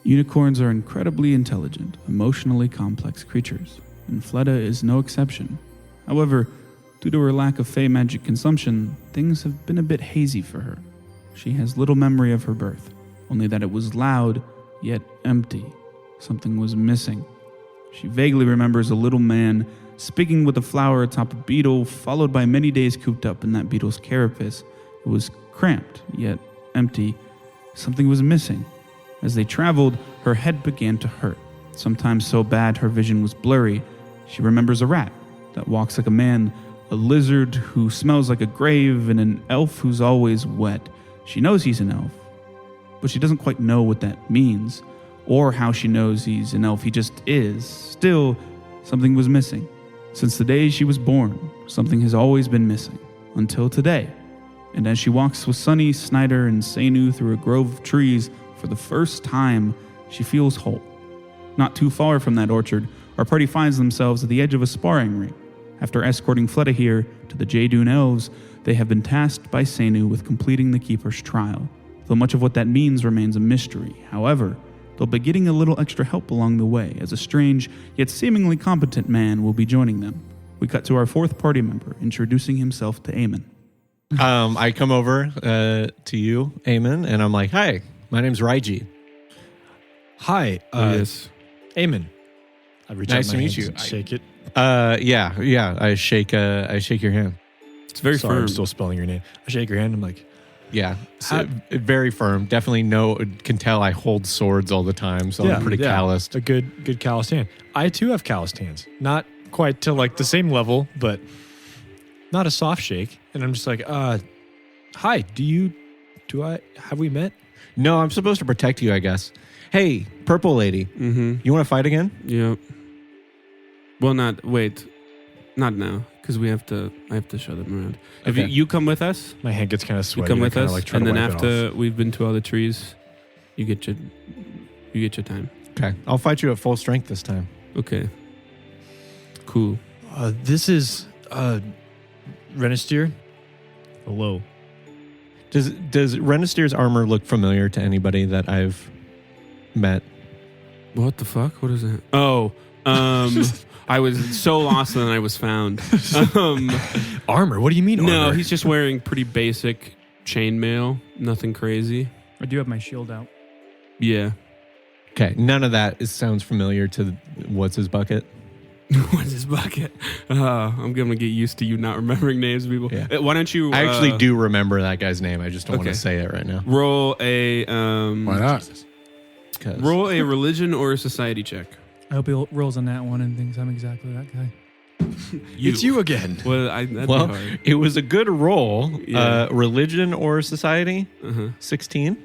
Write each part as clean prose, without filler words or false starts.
Unicorns are incredibly intelligent, emotionally complex creatures, and Fleda is no exception. However, due to her lack of Fey magic consumption, things have been a bit hazy for her. She has little memory of her birth, only that it was loud, yet empty. Something was missing. She vaguely remembers a little man speaking with a flower atop a beetle, followed by many days cooped up in that beetle's carapace. It was cramped, yet empty. Something was missing. As they traveled, her head began to hurt, sometimes so bad her vision was blurry. She remembers a rat that walks like a man, a lizard who smells like a grave, and an elf who's always wet. She knows he's an elf, but she doesn't quite know what that means, or how she knows he's an elf. He just is. Still, something was missing. Since the day she was born, something has always been missing, until today. And as she walks with Sunny, Snyder, and Seinu through a grove of trees, for the first time, she feels whole. Not too far from that orchard, our party finds themselves at the edge of a sparring ring. After escorting Fleda here to the Jaydun elves, they have been tasked by Seinu with completing the Keeper's trial, though much of what that means remains a mystery. However, they'll be getting a little extra help along the way, as a strange, yet seemingly competent man will be joining them. We cut to our fourth party member, introducing himself to Eamon. I come over to you, Eamon, and I'm like, hi, my name's Raiji. Hi, Yes. Eamon. I reach Nice out to my meet hands you. and shake it. Yeah. I shake your hand. It's very Sorry, firm. I'm still spelling your name. I shake your hand. I'm like, Yeah, very firm. Definitely can tell I hold swords all the time, so I'm pretty calloused. A good calloused hand. I too have calloused hands. Not quite to like the same level, but not a soft shake. And I'm just like, hi, have we met? No, I'm supposed to protect you, I guess. Hey, purple lady, you want to fight again? Yeah. Well, not now, because I have to show them around. If Okay. you come with us, My hand gets kind of you sweaty. come with I kinda us, like try and to then wipe it after off. we've been to all the trees, you get your time. Okay, I'll fight you at full strength this time. Okay. Cool. This is Renisteer. Hello. Does Renistier's armor look familiar to anybody that I've met? What the fuck? What is that? Oh, I was so lost and I was found. Armor? What do you mean No, armor? he's just wearing pretty basic chainmail. Nothing crazy. I do have my shield out. Yeah. Okay, none of that sounds familiar to what's his bucket. What's his bucket? I'm gonna get used to you not remembering names of people. Yeah. Why don't you? I actually do remember that guy's name. I just don't want Okay. to say it right now. roll a Why not? 'Cause- roll a religion or a society check. I hope he rolls on that one and thinks I'm exactly that guy. It's you again. Well, that'd Well, be hard. it was a good roll. Yeah. Religion or society? Uh-huh. 16.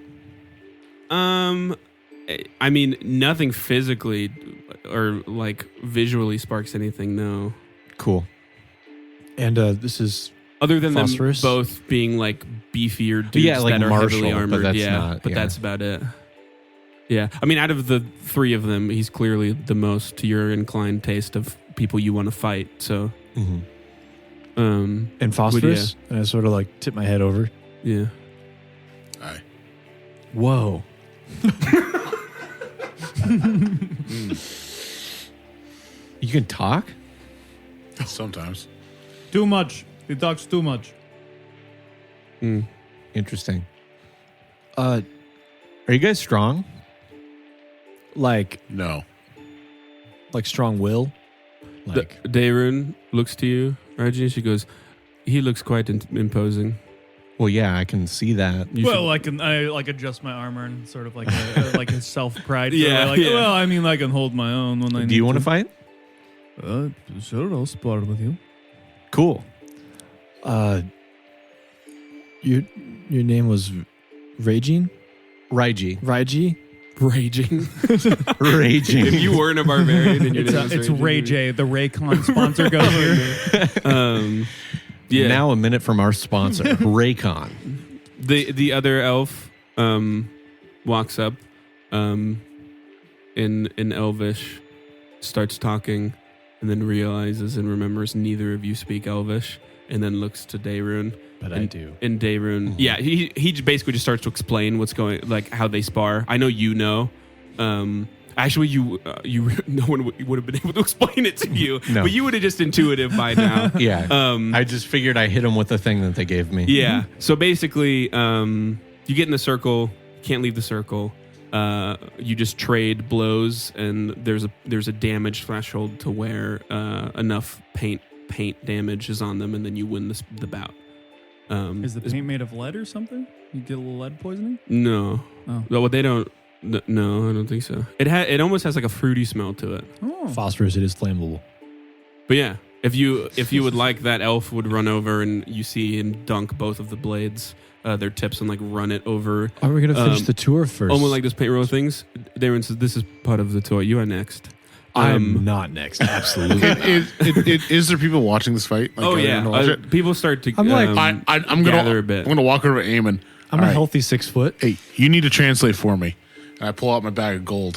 I mean, nothing physically or like visually sparks anything. No, Cool. And this is other than Phosphorus? them both being like beefier dudes Yeah, like that are martial, heavily but armored. that's yeah, not- but yeah. that's about it. Yeah, I mean, out of the three of them, he's clearly the most to your inclined taste of people you want to fight. So, Mm-hmm. and phosphorus. And I sort of like tip my head over. yeah. Aye. Whoa. You can talk? Sometimes. Too much. He talks too much. Interesting. Uh, Are you guys strong? like No. strong will. Like Daerun looks to you, Reggie. She goes, "He looks quite imposing." Well, yeah, I can see that. You Well, should- I like adjust my armor and sort of like like a self pride. Yeah, Like, yeah. well, I mean, I can hold my own when I need Do you want to to fight? Sure, I'll spar with you. Cool. your name was Raging? Raiji. Raiji? raging. Raging. If you weren't a barbarian, then your name was It's Raging. Ray J, the Raycon sponsor goes here. Yeah. Now a minute from our sponsor, Raycon. The other elf walks up in Elvish, starts talking, and then realizes and remembers neither of you speak Elvish, and then looks to Daerun. But I do. And Daerun, yeah, he basically just starts to explain what's going, like how they spar. I know you know, Actually, no one would have been able to explain it to you, No. but you would have just intuitive by now. Yeah. I just figured I hit him with the thing that they gave me. Yeah. So basically, you get in the circle, can't leave the circle. You just trade blows, and there's a damage threshold to where enough paint damage is on them, and then you win the bout. Is the paint made of lead or something? You get a little lead poisoning? No. Oh. Well, they don't. No, I don't think so. It almost has like a fruity smell to it. Oh. Phosphorus, it is flammable. But yeah, if you would like, that elf would run over and you see him dunk both of the blades, their tips, and like run it over. Are we going to finish the tour first? Almost like this paint roll things. Darren says this is part of the tour. You are next. I'm not next. Absolutely. Is there people watching this fight? Like, Oh are they yeah, gonna watch it? people start to. I'm like, I'm gather a bit. I'm gonna walk over to Eamon. I'm All a right, healthy 6 foot. Hey, you need to translate for me. And I pull out my bag of gold.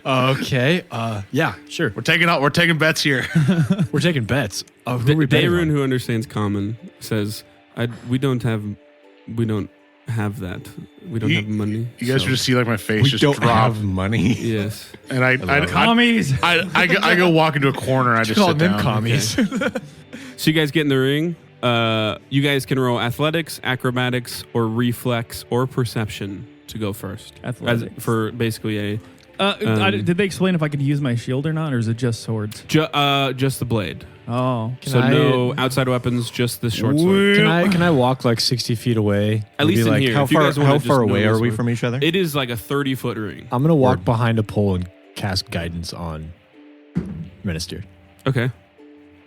Okay. Yeah, sure. We're taking bets here. We're taking bets. Who are we betting Dayrun, on? who understands common, says, "We don't have that. We don't have money." You guys so- should just see like my face We just don't drop. have money. Yes. And I Commies! go walk into a corner. And I just Call sit them down. commies. So you guys get in the ring. You guys can roll athletics, acrobatics, or reflex, or perception to go first. Athletics. For basically a Did they explain if I could use my shield or not, or is it just swords? just the blade. Oh. So no outside weapons, just the short sword. Can I walk like 60 feet away? At least in here. How If you guys wanna how just far know away are this we one. from each other? It is like a 30-foot ring. I'm gonna walk behind a pole and cast guidance on Minister. Okay.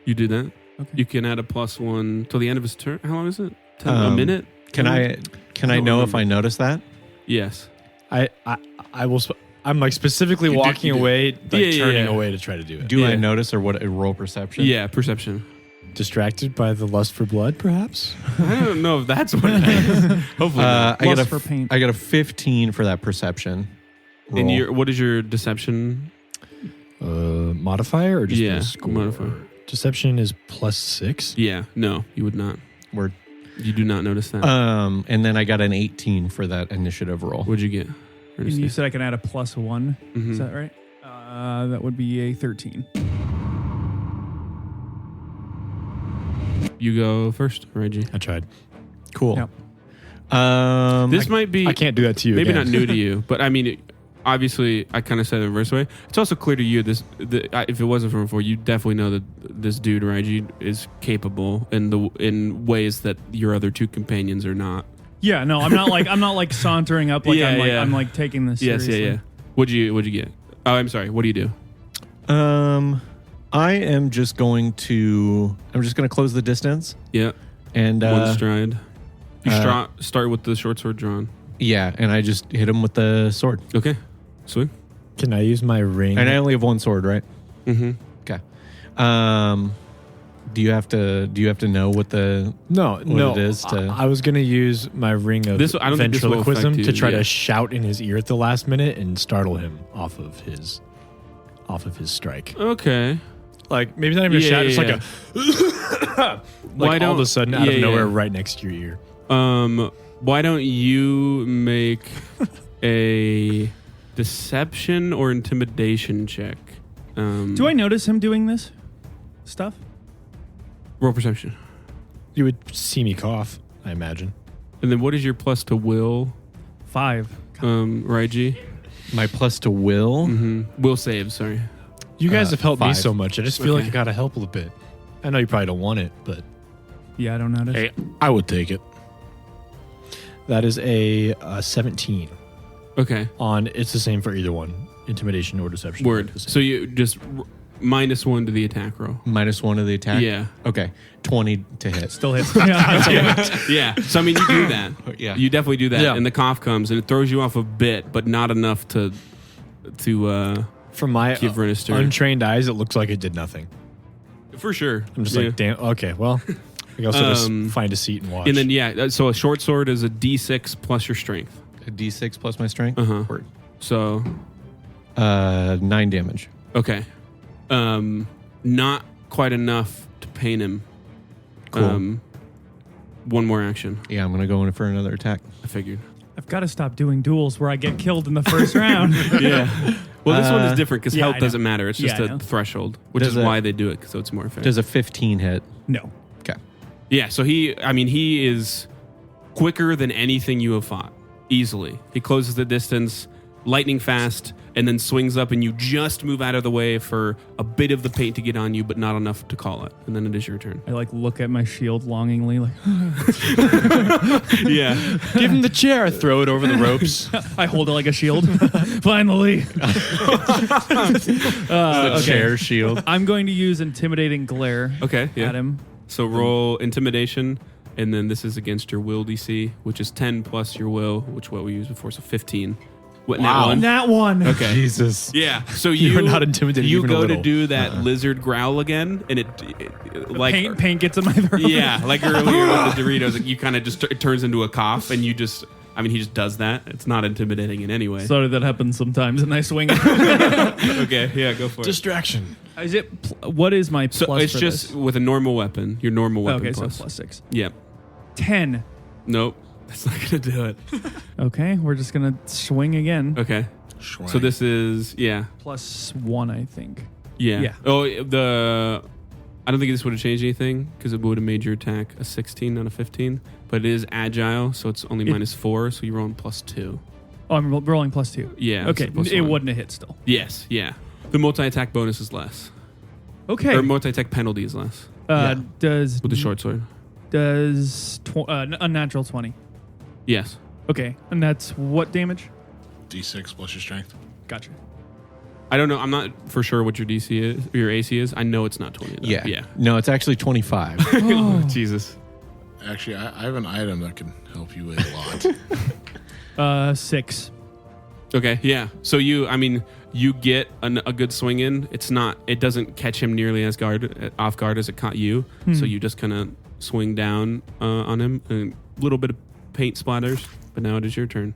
You do that. Okay. You can add a +1 till the end of his turn. How long is it? A Um, minute? Can I don't know if remember. I notice that? Yes. I will. I'm like specifically You do- walking you do. away, like Yeah, turning yeah. away to try to do it. Do I Yeah. notice or what? A roll perception? Yeah, perception. Distracted by the lust for blood, perhaps. I don't know if that's what it is. Hopefully not. I got Plus for paint. I got a 15 for that perception. And roll. what is your deception? Modifier or just Yeah, the score? modifier. Deception is +6. Yeah, no, you would not. Word. You do not notice that. And then I got an 18 for that initiative roll. What'd you get? And you said I can add a +1. Mhm. Is that right? That would be a 13. You go first, Reggie. I tried. Cool. Yep. This might be I can't do that to you. maybe again. not new to you, but I mean, obviously, I kind of said it the reverse way. It's also clear to you if it wasn't from before, you definitely know that this dude Reggie is capable in ways that your other two companions are not. Yeah, no, I'm not like sauntering up like Yeah, yeah. I'm like taking this Yes, seriously. yeah. What'd you get? Oh, I'm sorry. What do you do? I am just going to close the distance Yeah, and one stride. You uh, start with the short sword drawn. yeah, and I just hit him with the sword. Okay, swing. Can I use my ring? And I only have one sword, right? Mm-hmm. Okay. Do you have to know what the No, it is to- I was gonna use my ring of I don't think this will ventriloquism affect to you, try yeah. to shout in his ear at the last minute and startle him off of his strike. Okay. Like maybe not even a Yeah, shout, yeah, just like a Why like all of don't- a sudden out yeah, of nowhere yeah. right next to your ear. Why don't you make a deception or intimidation check? Do I notice him doing this stuff? roll perception? You would see me cough, I imagine. And then what is your plus to will, 5. Raiji? my plus to will? Will save, sorry. You guys have helped me 5. so much. I just feel like Okay. I gotta help a little bit. I know you probably don't want it, but Yeah, I don't notice. Hey, I would take it. that is a 17 Okay, on. It's the same for either one, intimidation or deception. word. The same. So you just -1 to the attack roll. -1 of the attack? Yeah. Okay. 20 to hit. Still hits. Yeah. Yeah. So I mean, you do that. Yeah. You definitely do that. Yeah. And the cough comes and it throws you off a bit, but not enough to From my give Renister. untrained eyes, it looks like it did nothing. For sure. I'm just Yeah. like, damn. Okay, well, I guess I'll just find a seat and watch. And then yeah, so a short sword is a D6 plus your strength. A D6 plus my strength? Uh-huh. Word. So 9 damage. okay, not quite enough to pain him. Cool. One more action. Yeah, I'm going to go in for another attack. I figured. I've got to stop doing duels where I get killed in the first round. Yeah. Well, this one is different because yeah, health I know. doesn't matter. It's just Yeah, I know. a threshold, which is why they do it, so it's more fair. Does a 15 hit? No. Okay. Yeah, so he is quicker than anything you have fought, easily. He closes the distance, lightning fast, and then swings up, and you just move out of the way for a bit of the paint to get on you, but not enough to call it. And then it is your turn. I like look at my shield longingly, like Yeah. Give him the chair. Throw it over the ropes. I hold it like a shield. Finally. The chair shield. I'm going to use intimidating glare Okay, yeah. at him. So roll intimidation, and then this is against your will DC, which is 10 plus your will, which what we used before, so 15. What, Wow. That one. Okay. Jesus. Yeah. So You're not intimidated You even a go to little. do that lizard growl again, and it like Paint gets in my throat. yeah, like earlier with the Doritos, like you kind of just it turns into a cough, and you just he just does that. It's not intimidating in any way. Sorry, that happens sometimes, and I swing it. Okay, yeah, go for it. Distraction. Is it? What is my So plus it's for just this? with a normal weapon. Your normal weapon Okay, plus. so plus 6. Yep. 10. Nope. That's not gonna do it. Okay, we're just gonna swing again. Okay. Schwang. So this is Plus 1, I think. Yeah. Yeah. Oh, I don't think this would have changed anything because it would have made your attack a 16, not a 15. But it is agile, so it's only -4, so you're rolling +2. Oh, I'm rolling plus 2. Yeah. Okay, so it +1. wouldn't have hit still. Yes, yeah. The multi-attack bonus is less. Okay. Or multi-attack penalty is less Does with the short sword. Does unnatural 20? Yes. Okay, and that's what damage? D6 plus your strength. Gotcha. I don't know. I'm not for sure what your DC is, or your AC is. I know it's not 20. Though. Yeah. Yeah. No, it's actually 25. Oh, Jesus. Actually, I have an item that can help you a lot. 6. Okay. Yeah. So you get a good swing in. It doesn't catch him nearly as off guard as it caught you. So you just kind of swing down on him. And a little bit of paint splatters, but now it is your turn.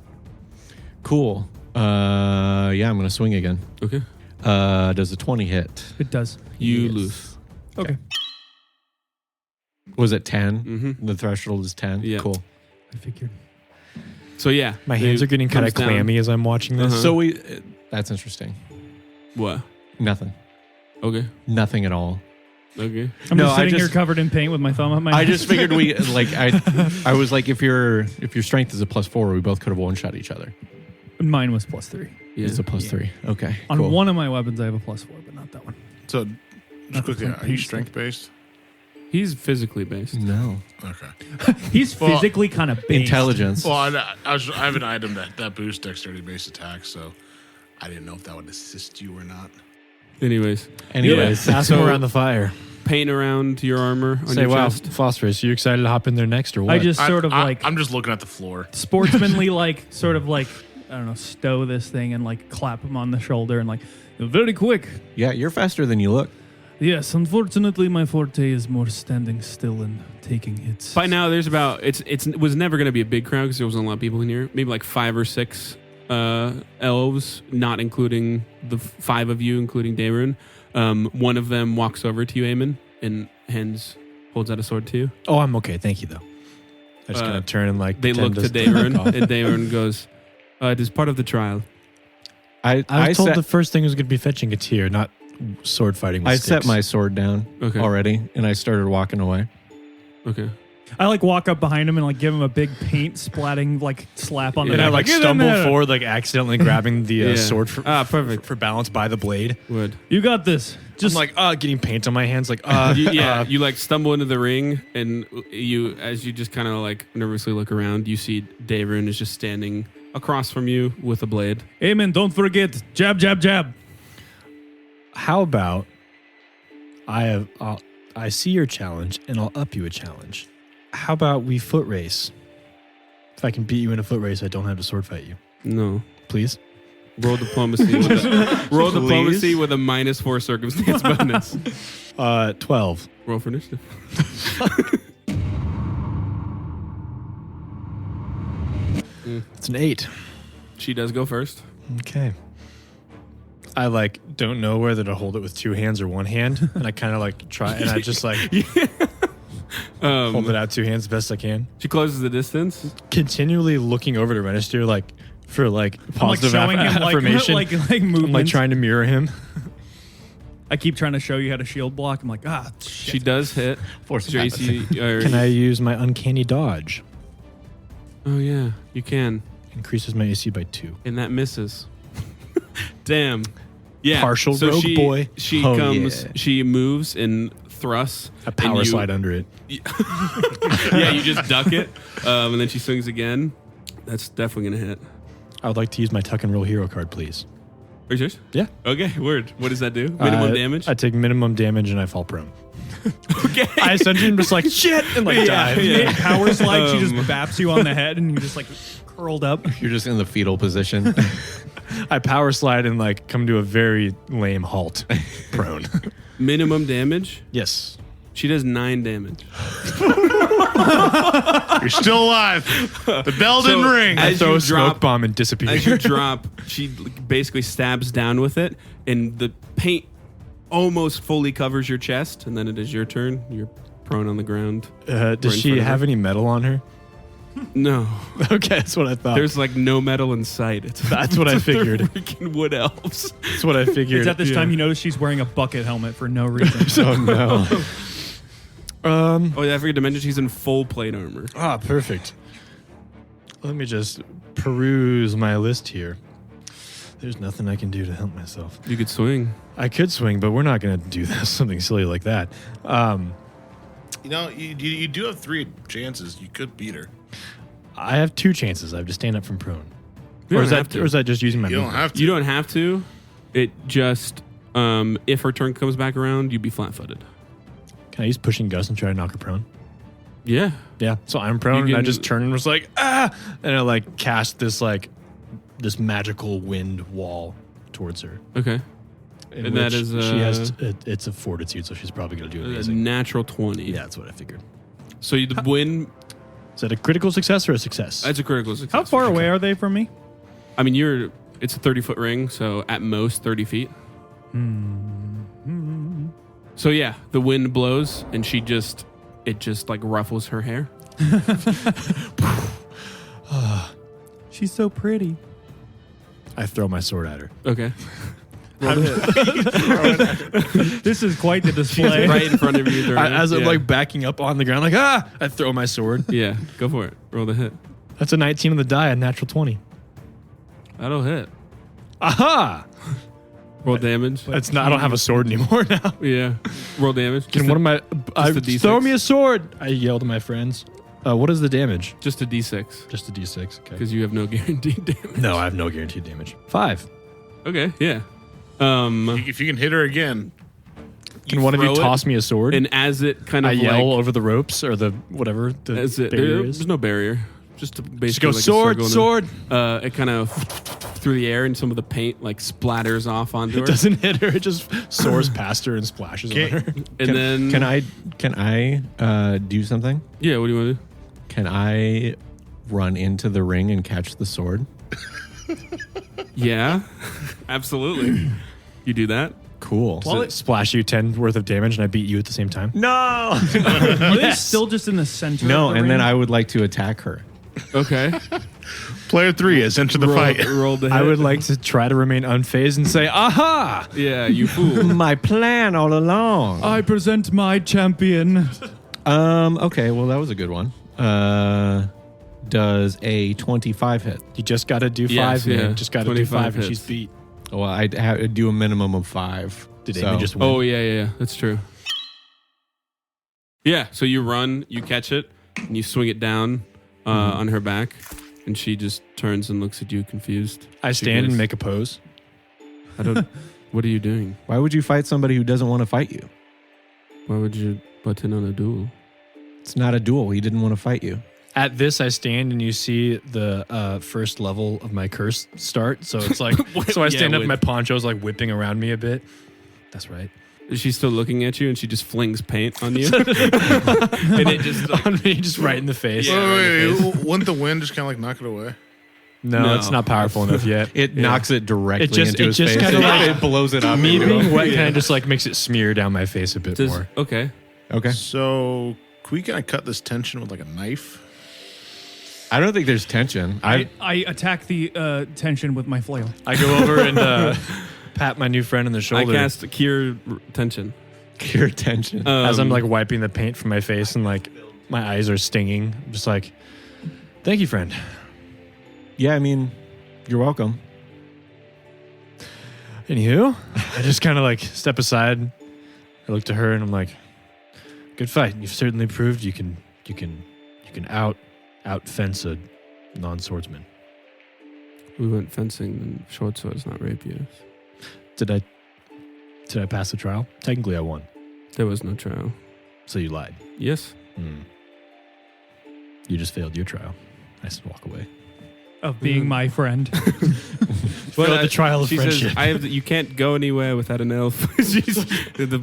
Cool. Yeah, I'm going to swing again. Okay. Does a 20 hit? It does. You Yes. lose. Okay. Was it 10? Mm-hmm. The threshold is 10? Yeah. Cool. I figured. So yeah, My hands it are getting kind of comes down. clammy as I'm watching this. Uh-huh. So that's interesting. What? Nothing. Okay. Nothing at all. Okay. I'm No, just I sitting just- here covered in paint with my thumb up my I nose. just figured I was like, if your strength is a +4, we both could have one-shot each other. Mine was plus 3. Yeah. It's a +3. Okay. On cool. one of my weapons, I have a plus 4, but not that one. So, Not just quickly, the are you paint strength based? He's physically based. No. Okay. He's Well, physically kind of based. Intelligence. Well, I have an item that boosts dexterity based attacks, so I didn't know if that would assist you or not. Anyways, Anyways. Ask him around the fire. paint around your armor on Say, your wow, chest. Phosphorus, you excited to hop in there next or what? I just sort of like I'm just looking at the floor. sportsmanly, like sort of like, I don't know, stow this thing and like clap him on the shoulder and like, very quick. Yeah, you're faster than you look. Yes, unfortunately, my forte is more standing still and taking hits. By now, there's about it was never going to be a big crowd because there wasn't a lot of people in here. Maybe like 5 or 6 elves, not including the 5 of you, including Dayrun. One of them walks over to you, Eamon, and holds out a sword to you. Oh, I'm okay. Thank you, though. I just kind of turn and like They look pretend to Dayrun, and Dayrun goes, "It is part of the trial." I was told set, the first thing was going to be fetching a tear, not sword fighting with I sticks. set my sword down Okay. already, and I started walking away. Okay. I like walk up behind him and like give him a big paint splatting like slap on the And neck. I like "Get in stumble there." forward, like accidentally grabbing the Yeah. sword Perfect. for balance by the blade. Would. You got this. Just like getting paint on my hands, like You like stumble into the ring, and as you just kind of like nervously look around, you see Dayrun is just standing across from you with a blade. Amen. Don't forget, jab, jab, jab. How about I see your challenge and I'll up you a challenge. How about we foot race? If I can beat you in a foot race, I don't have to sword fight you. No. Please. Roll diplomacy. Roll diplomacy with a -4 circumstance bonus. 12. Roll for initiative. It's an 8. She does go first. Okay. I like don't know whether to hold it with 2 hands or 1 hand, and I kind of like try, and I just like Hold it out 2 hands best I can. She closes the distance. Continually looking over to Register for positive showing him affirmation. like I'm movements. trying to mirror him. I keep trying to show you how to shield block. I'm like, shit. She does hit. Force of Tracy, Can I use my uncanny dodge? Oh yeah, you can, Increases my AC by 2. and that misses. Damn. Yeah. Partial rogue boy. She Oh, comes. yeah. She moves and thrusts. I power and you- slide under it. Yeah, you just duck it, and then she swings again. That's definitely gonna hit. I would like to use my tuck and roll hero card, please. Are you serious? Yeah. Okay. Word. What does that do? Minimum damage. I take minimum damage and I fall prone. Okay. I essentially am just like, shit, and dive. Yeah. Power slide. She just baps you on the head, and you just curled up. You're just in the fetal position. I power slide and come to a very lame halt, prone. Minimum damage. Yes. She does 9 damage. You're still alive. The bell didn't ring. I As throw you a smoke drop- bomb and disappear. As you drop, she basically stabs down with it, and the paint almost fully covers your chest. And then it is your turn. You're prone on the ground. Does in front she of her. have any metal on her? No, Okay, that's what I thought. there's no metal in sight. That's what I They're figured. freaking wood elves. That's what I figured. It's at this time you notice she's wearing a bucket helmet for no reason. Oh no. Oh yeah, I forgot to mention she's in full plate armor. Perfect. Let me just peruse my list here. There's nothing I can do to help myself. You could swing. I could swing, but we're not going to do something silly like that. You do have 3 chances. You could beat her. I have 2 chances. I have to stand up from prone. You Or don't is, have that, to. or is that just using my You don't movement? have to. You don't have to. It just if her turn comes back around, you'd be flat-footed. Can I use pushing gust and try to knock her prone? Yeah. Yeah. So I'm prone, You and I can- just turn and was like, and I cast this this magical wind wall towards her. Okay. in And that which is, she has it's a fortitude, so she's probably going to do A amazing. natural 20. Yeah, that's what I figured. So the win. Is that a critical success or a success? That's a critical success. How far away are they from me? I mean, it's a 30-foot ring, so at most 30 feet. So yeah, the wind blows, and it just ruffles her hair. She's so pretty. I throw my sword at her. Okay. This is quite the display. Right in front of you. As I'm yeah. backing up on the ground, I throw my sword. Yeah, go for it. Roll the hit. That's a 19 on the die, a natural 20. That'll hit. Aha! Roll damage. That's not. I don't have a sword anymore now. Yeah. Roll damage. Can Just one of my a D6. throw me a sword? I yelled to my friends. What is the damage? just a D6 Just a D6. Okay. because you have no guaranteed damage. No, I have no guaranteed damage. 5. Okay. Yeah. If you can hit her again, Can one of you throw it, toss me a sword? And as it kind I of yell over the ropes or the whatever the as it, barrier there's is. no barrier. Just to basically Just go like a sword, circle and sword. it kind of through the air, and some of the paint splatters off onto her. It doesn't hit her. It just soars past her and splashes on her. And then Can I do something? yeah, what do you want to do? Can I run into the ring and catch the sword? Yeah, absolutely. You do that. Cool. Well, it splash you 10 worth of damage and I beat you at the same time. No. Are they still just in the center? No, of the and then ring? I would like to attack her. Okay. player 3 has entered the fight. Roll the hit. I would like to try to remain unfazed and say, aha! Yeah, you fool. My plan all along. I present my champion. Okay, well that was a good one. Does a 25 hit? You just got to do 5, Yes, man. yeah. Just got to do 25 5 and hits. she's beat. Well, I'd do a minimum of 5. Did So- Amy just win? Oh yeah, that's true. Yeah, so you run, you catch it, and you swing it down on her back, and she just turns and looks at you confused. I She stand goes, and make a pose. I don't. What are you doing? Why would you fight somebody who doesn't want to fight you? Why would you butt in on a duel? It's not a duel. He didn't want to fight you. At this, I stand and you see the first level of my curse start. So it's like, so I stand up and my poncho's whipping around me a bit. That's right. Is she still looking at you, and she just flings paint on you, and it just On me, just right in the face. Yeah. Wait, wouldn't the wind just kind of knock it away? No, No. it's not powerful enough yet. It knocks it directly into his face. kinda It blows it up. Me into being him. wet kind of just makes it smear down my face a bit does, more. okay. Okay. So, Can we kind of cut this tension with like a knife? I don't think there's tension. I attack the tension with my flail. I go over and pat my new friend on the I shoulder cast Cure Tension. Cure tension. as I'm like wiping the paint from my face and like my eyes are stinging. I'm just like, thank you, friend. Yeah, I mean, you're welcome. Anywho, I just kind of like step aside. I look to her and I'm like, good fight. You've certainly proved you can out fence a non-swordsman. We went fencing and short swords, not rapiers. Did I pass the trial? Technically, I won. There was no trial. So you lied. Yes. You just failed your trial. I just walk away. Of being my friend. Failed the trial of she friendship. says, you can't go anywhere without an elf.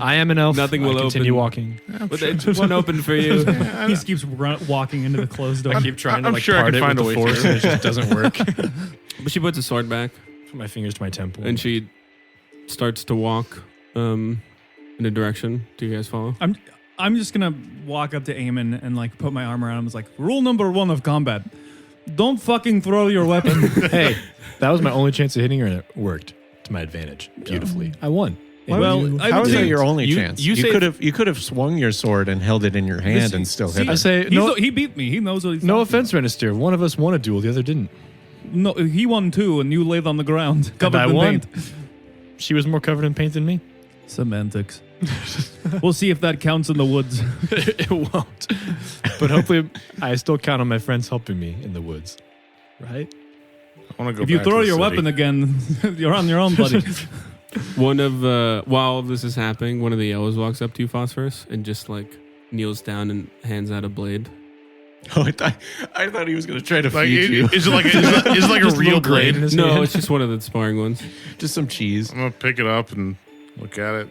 I am an elf. Nothing will continue open. walking. But it won't open for you. He just keeps walking into the closed door. I keep trying to I'm like sure I part can it find with a the way force through. and it just doesn't work. But she puts a sword back Put my fingers to my temple. and she starts to walk in a direction. Do you guys follow? I'm just gonna walk up to Eamon and like put my arm around him. It's like rule number 1 of combat: don't fucking throw your weapon. Hey, that was my only chance of hitting her, and it worked to my advantage beautifully. I won. Well, I How would is that say your only you- chance? you You say- could have swung your sword and held it in your hand and still hit I it. say he beat me. He knows what he's No talking offense, Minister. One of us won a duel, the other didn't. about. No, he won too, and you laid on the ground covered I in won. paint. She was more covered in paint than me. Semantics. We'll see if that counts in the woods. It won't. But hopefully, I still count on my friends helping me in the woods. Right? I want to go. If you back to throw the your city. weapon again, you're on your own, buddy. One of while this is happening, one of the elves walks up to you, Phosphorus, and just like kneels down and hands out a blade. Oh, I thought he was going to try to Like, feed you. is it like a Just a real little grain blade? in his No, hand. it's just one of the sparring ones. Just some cheese. I'm gonna pick it up and look at it.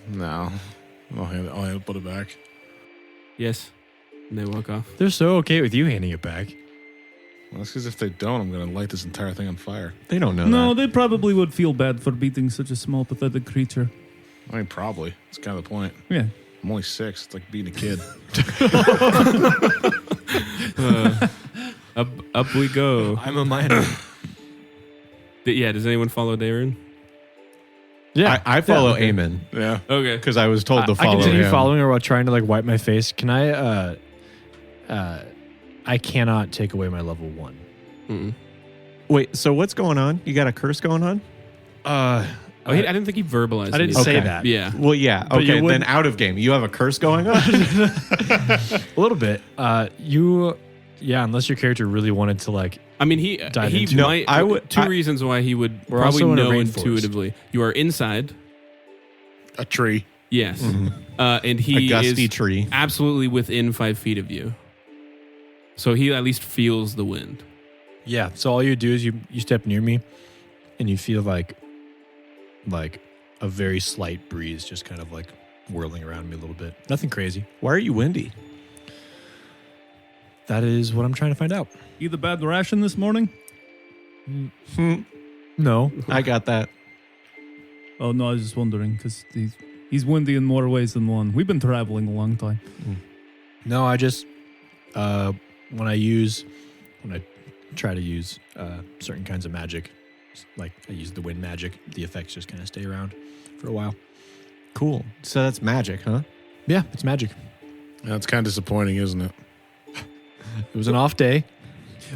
No, I'll put it back. Yes. And they walk off. They're so okay with you handing it back. Well, that's because if they don't, I'm gonna light this entire thing on fire. They don't know No, that. they probably would feel bad for beating such a small, pathetic creature. I mean, probably. That's kind of the point. Yeah. I'm only 6. It's like being a kid. Up we go. I'm a minor. Yeah, does anyone follow Darren? Yeah. I follow okay. Eamon Yeah. Okay. because I was told to I follow continue him. following her while trying to like wipe my face. Can I cannot take away my level 1. Mm-mm. Wait, so what's going on? You got a curse going on? Oh, I didn't think he verbalized I didn't anything. say Okay. that. Yeah. Well, yeah. But you Okay, then wouldn't- out of game. You have a curse going on? A little bit. Unless your character really wanted to like. I mean, he into- No, might. I would- Two I- reasons why he would We're probably also in a know rainforest. intuitively. You are inside. A tree. Yes. Mhm. And A he gusty is tree. absolutely within 5 feet of you. So he at least feels the wind. Yeah. So all you do is you step near me, and you feel like a very slight breeze just kind of like whirling around me a little bit. Nothing crazy. Why are you windy? That is what I'm trying to find out. Eat the bad ration this morning? No. I got that. Oh, no, I was just wondering because he's windy in more ways than one. We've been traveling a long time. No, I just when I try to use certain kinds of magic, like I use the wind magic, the effects just kind of stay around for a while. Cool. So that's magic, huh? Yeah, it's magic. That's kind of disappointing, isn't it? It was an off day.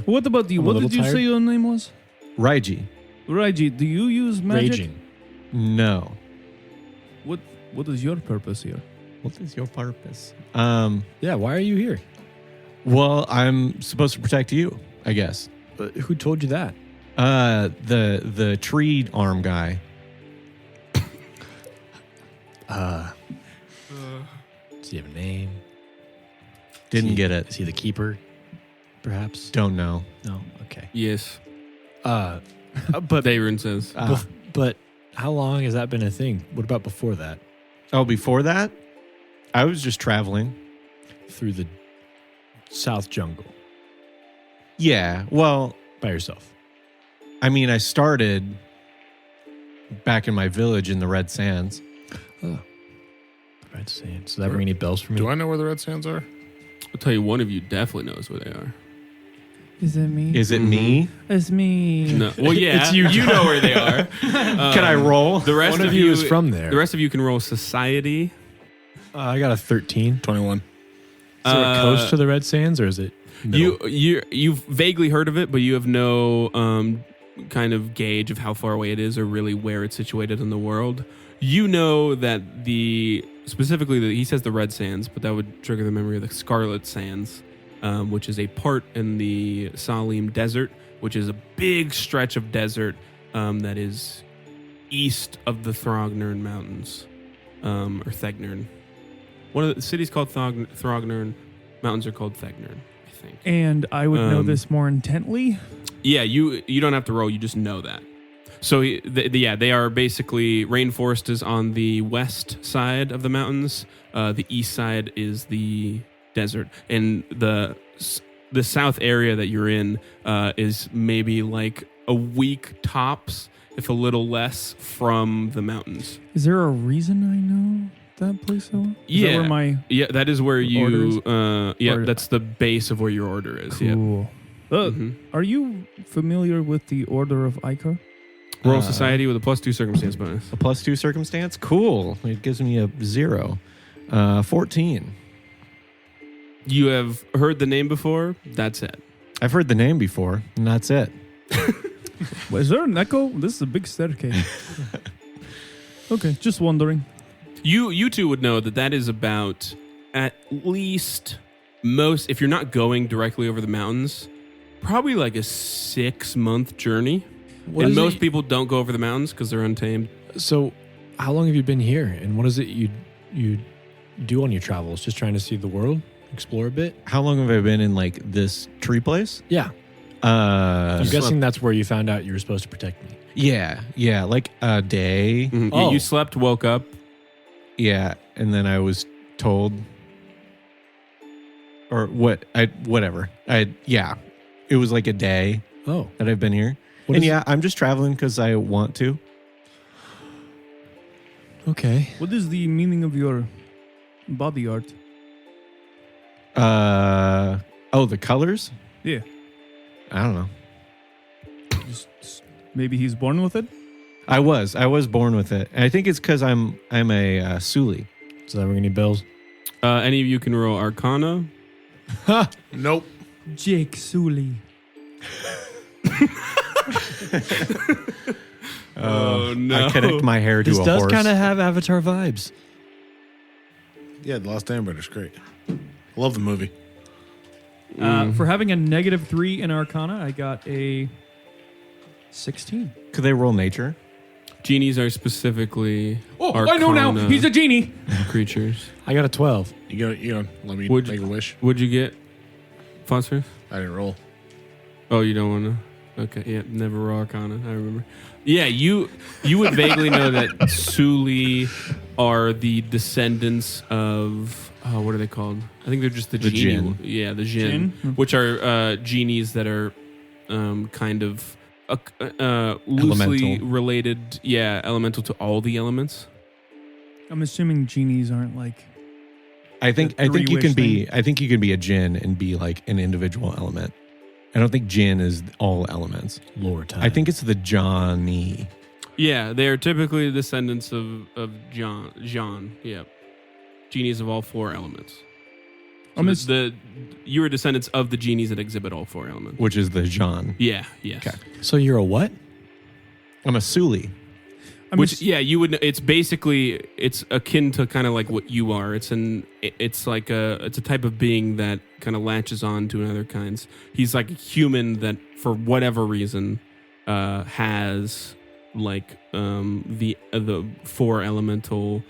What about you? I'm a What little did you tired. say your name was? Raiji. Raiji, do you use magic? Raging. No. What is your purpose here? What is your purpose? Yeah, why are you here? Well, I'm supposed to protect you, I guess. Who told you that? The tree arm guy. Does he have a name? Didn't get it. Is he the keeper? Perhaps. Don't know. No. Okay. Yes. But Darren says. but how long has that been a thing? What about before that? Oh, before that, I was just traveling. Through the South Jungle Yeah. Well, by yourself. I mean, I started back in my village in the Red Sands. Red Sand. Does that ring any bells for me? Do I know where the red sands are? I'll tell you, one of you definitely knows where they are. Is it me? Is it me? It's me. No. Well, yeah, It's you, you know where they are. Can I roll? The rest One of you is from there. The rest of you can roll society. I got a 13. 21. Is there a coast to the Red Sands, or is it middle? You've vaguely heard of it, but you have no kind of gauge of how far away it is or really where it's situated in the world. You know that specifically he says the Red Sands, but that would trigger the memory of the Scarlet Sands, which is a part in the Salim Desert, which is a big stretch of desert that is east of the Thrognern Mountains, or Thegnern. One of the cities called Thrognern, mountains are called Thegnern, I think. And I would know this more intently. Yeah, you don't have to roll, you just know that. So they are basically, rainforest is on the west side of the mountains. The east side is the desert, and the south area that you're in is maybe like a week tops, if a little less, from the mountains. Is there a reason I know that place so well? Is that where my that is where you. Order- That's the base of where your order is. Yeah. cool. Are you familiar with the Order of Icar? Roll society with a +2 circumstance bonus. A +2 circumstance? Cool. It gives me a 0. 14. You have heard the name before. That's it. I've heard the name before, and that's it. Is there an echo? This is a big staircase. Okay, just wondering. You two would know that is about at least most, if you're not going directly over the mountains, probably like a 6-month journey. And most people don't go over the mountains because they're untamed. So, how long have you been here, and what is it you do on your travels? Just trying to see the world, explore a bit? How long have I been in like this tree place? Yeah. I'm guessing that's where you found out you were supposed to protect me. Yeah, like a day. Mm-hmm. Oh. Yeah, you slept, woke up. Yeah, and then I was told, or whatever. It was like a day Oh. that I've been here. I'm just traveling because I want to. Okay. What is the meaning of your body art? The colors? Yeah. I don't know. Maybe he's born with it? I was born with it. And I think it's because I'm a Suli. Does that ring any bells? Any of you can roll Arcana. Nope. Jake Sully. Oh no! I connect my hair to This a does horse. kind of have Avatar vibes. Yeah, The Last Airbender's great. I love the movie. For having a -3 in Arcana, I got a 16. Could they roll nature? Genies are specifically I know now. Arcana He's a genie. creatures. I got a 12. You gonna let me Would- make a wish? What'd you get, Phosphorus? I didn't roll. Oh, you don't want to? Okay, yeah, never roll Arcana. I remember. Yeah, you would vaguely know that Suli are the descendants of what are they called? I think they're just the genie. Jinn. Yeah, the Jinn, which are genies that are kind of loosely Elemental. related. Yeah, elemental to all the elements. I'm assuming genies aren't like. I think The you can three-wish be. I think you can be a Jinn and be like an individual element. I don't think Jinn is all elements. Lore time. I think it's the Johnny. Yeah, they are typically descendants of John. Yeah, genies of all 4 elements. So you are descendants of the genies that exhibit all 4 elements. Which is the John. Yeah. Yes. Okay. So you're a what? I'm a Suli. You would. It's basically it's akin to kind of like what you are. It's a type of being that kind of latches on to another kinds. He's like a human that for whatever reason has like the 4 elemental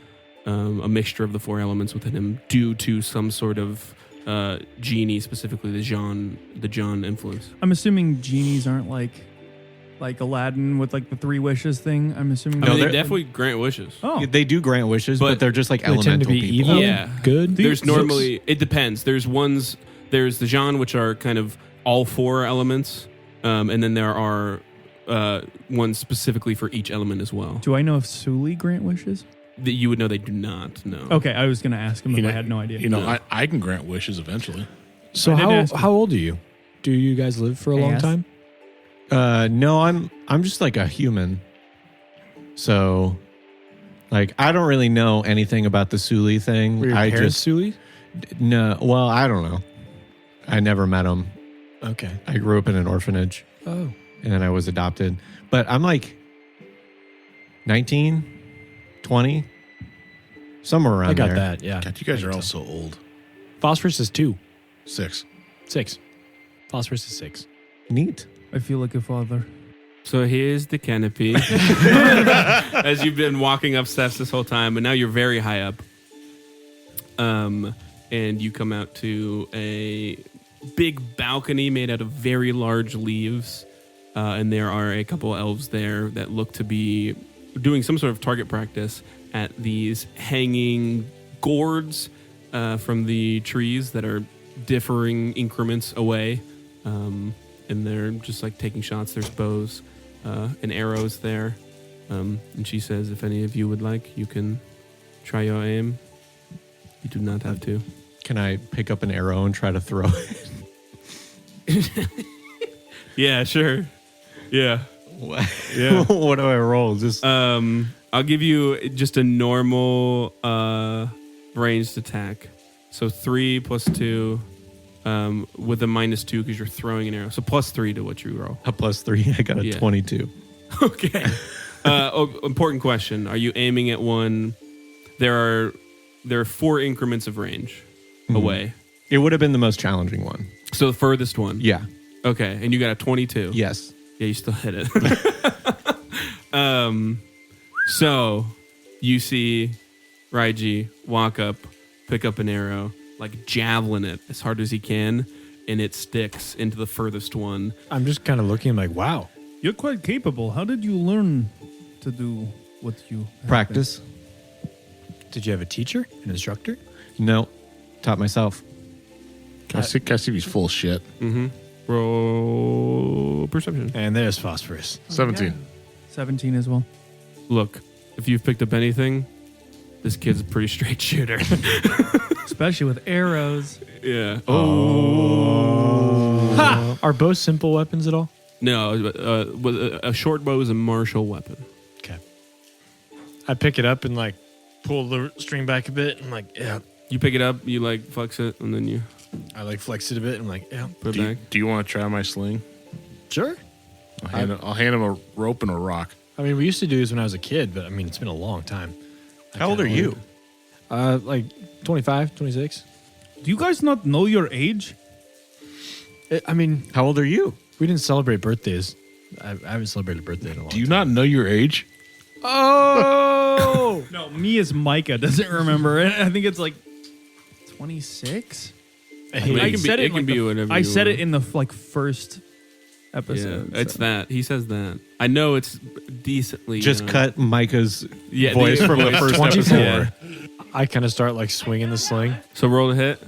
a mixture of the 4 elements within him due to some sort of genie, specifically the John influence. I'm assuming genies aren't like Aladdin with like the 3 wishes thing. I'm assuming. They they're- definitely grant wishes. Oh, They do grant wishes, but they're just like They tend elemental to be people. evil. Yeah. Good. There's normally it depends. There's the Jean, which are kind of all 4 elements, and then there are ones specifically for each element as well. do I know if Suli grant wishes? that you would know they do not. No. Okay, I was going to ask him if I had no idea. I can grant wishes eventually. So how old are you? Do you guys live for a long Yes. time? No, I'm just like a human. So, like, I don't really know anything about the Suli thing. Were your I parents just Suli? no. Well, I don't know. I never met them. Okay. I grew up in an orphanage, Oh. and then I was adopted. But I'm like 19, 20, somewhere around I got there. that. Yeah. God, you guys are all so old. Phosphorus is 2. 6. 6. Phosphorus is 6. Neat. I feel like a father. So here's the canopy. As you've been walking up steps this whole time, but now you're very high up. And you come out to a big balcony made out of very large leaves. And there are a couple elves there that look to be doing some sort of target practice at these hanging gourds from the trees that are differing increments away. And they're just like taking shots. There's bows and arrows there. And she says, if any of you would like, you can try your aim. You do not have to. Can I pick up an arrow and try to throw it? Yeah, sure. Yeah. What? Yeah. What do I roll? Just I'll give you just a normal ranged attack. So 3 plus 2 with a -2 because you're throwing an arrow. So +3 to what you roll. a +3. I got a 22. Okay. Important question. Are you aiming at one? There are 4 increments of range away. It would have been the most challenging one. So the furthest one. Yeah. Okay. And you got a 22. Yes. Yeah, you still hit it. So you see Raiji walk up, pick up an arrow, like javelin it as hard as he can, and it sticks into the furthest one. I'm just kind of looking like, wow. You're quite capable. How did you learn to do what you have Practice? Did you have a teacher, an instructor? No. Taught myself. Can I see if he's full of shit? Roll perception. And there's phosphorus. 17. been? 17 as well. Look, if you've picked up anything, this kid's a pretty straight shooter. Especially with arrows. Yeah. Are bows simple weapons at all? No, a short bow is a martial weapon. Okay. I pick it up and like pull the string back a bit and like, yeah. You pick it up, you like flex it, and then you I like flex it a bit and I'm like, yeah. put it back. Do you want to try my sling? Sure. I'll hand him a rope and a rock. I mean, we used to do this when I was a kid, but I mean, it's been a long time. How old are you? Like 25, 26. Do you guys not know your age? I mean, How old are you? we didn't celebrate birthdays. I haven't celebrated a birthday in a long Do you time. not know your age? Oh! No, me as Micah doesn't remember it. I think it's like 26. I mean, it can be whatever. I you said want. it in the first Yeah, episode. it's so. that. He says that. I know it's decently. Just cut Micah's Yeah, voice from the first 24. episode. I kind of start like swinging the sling. So roll a hit.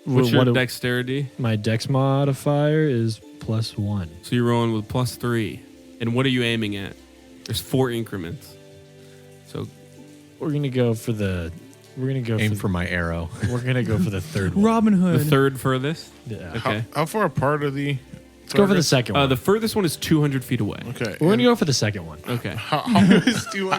What's your What- dexterity? My dex modifier is +1. So you're rolling with +3. And what are you aiming at? There's 4 increments. So We're gonna go for the. We're gonna go Aim for my arrow. We're gonna go for the third one. Robin Hood. the third furthest. Yeah. Okay. How far apart are the? Let's go for the second one. The furthest one is 200 feet away. Okay. We're gonna go for the second one. Okay. How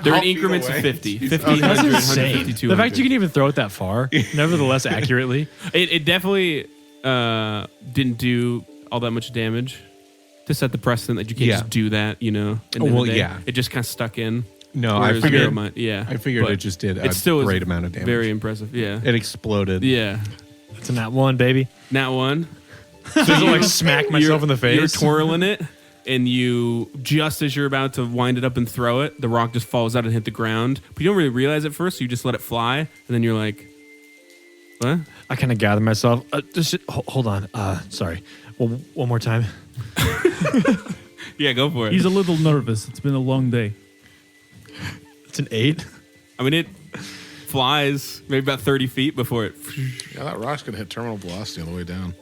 They're in increments of 50. 50, That's 100, insane. 150, The 200. fact you can even throw it that far, nevertheless accurately. It definitely didn't do all that much damage to set the precedent that you can't Yeah. just do that, you know. And Oh, then well, they- yeah. It just kind of stuck in. No, I Whereas figured. Nevermind- yeah. I figured But it just did a it still is great amount of damage. Very impressive. Yeah. It exploded. Yeah. It's in that one, baby. Nat one. So you like smack myself in the face. You're twirling it, and you just as you're about to wind it up and throw it, the rock just falls out and hit the ground. But you don't really realize it first, so you just let it fly, and then you're like, "What?" I kind of gather myself. Hold on. Sorry. Well, one more time. Yeah, go for it. He's a little nervous. It's been a long day. It's an 8. I mean, it flies maybe about 30 feet before it. Yeah, that rock's gonna hit terminal velocity on the way down.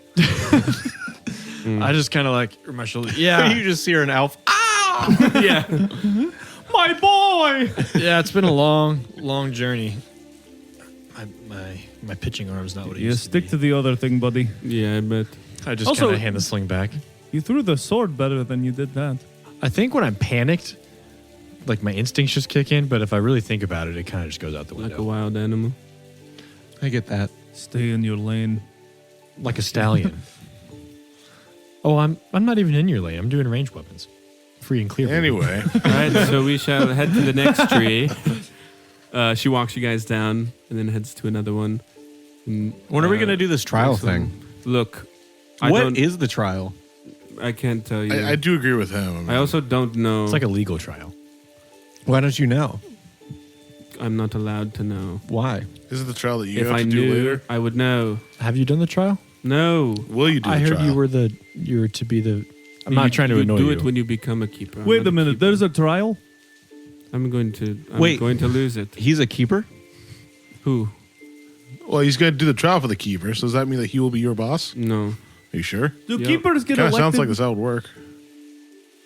I just kind of like my shoulder. Yeah. You just hear an elf. Yeah. my boy. Yeah, it's been a long, long journey. My pitching arm's not what it You used stick to to the other thing, buddy. Yeah, I bet. be. I just Also- kind of hand the sling back. You threw the sword better than you did that. I think when I'm panicked, like my instincts just kick in, but if I really think about it, it kind of just goes out the Like a window. wild animal. I get that. Stay in your lane. Like a stallion. Oh, I'm not even in your lane. I'm doing ranged weapons. Free and clear. baby. Anyway, All right, so we shall head to the next tree. She walks you guys down and then heads to another one. And, When are we going to do this trial next one. thing? Look, What is the trial? I can't tell you. I do agree with him. I mean, I also don't know. It's like a legal trial. Why don't you know? I'm not allowed to know. Why? is it the trial that you If have I to do knew, later? I would know. Have you done the trial? No. Will you do I the heard trial? you were to be the. I'm not trying to annoy do you. it when you become a keeper. I'm Wait not a minute. keeper. There's a trial? I'm going to Wait. lose it. He's a keeper? Who? Well, he's going to do the trial for the keeper. So does that mean that he will be your boss? No. Are you sure? Do Yep. keepers get Kind of elected? sounds like this how it would work.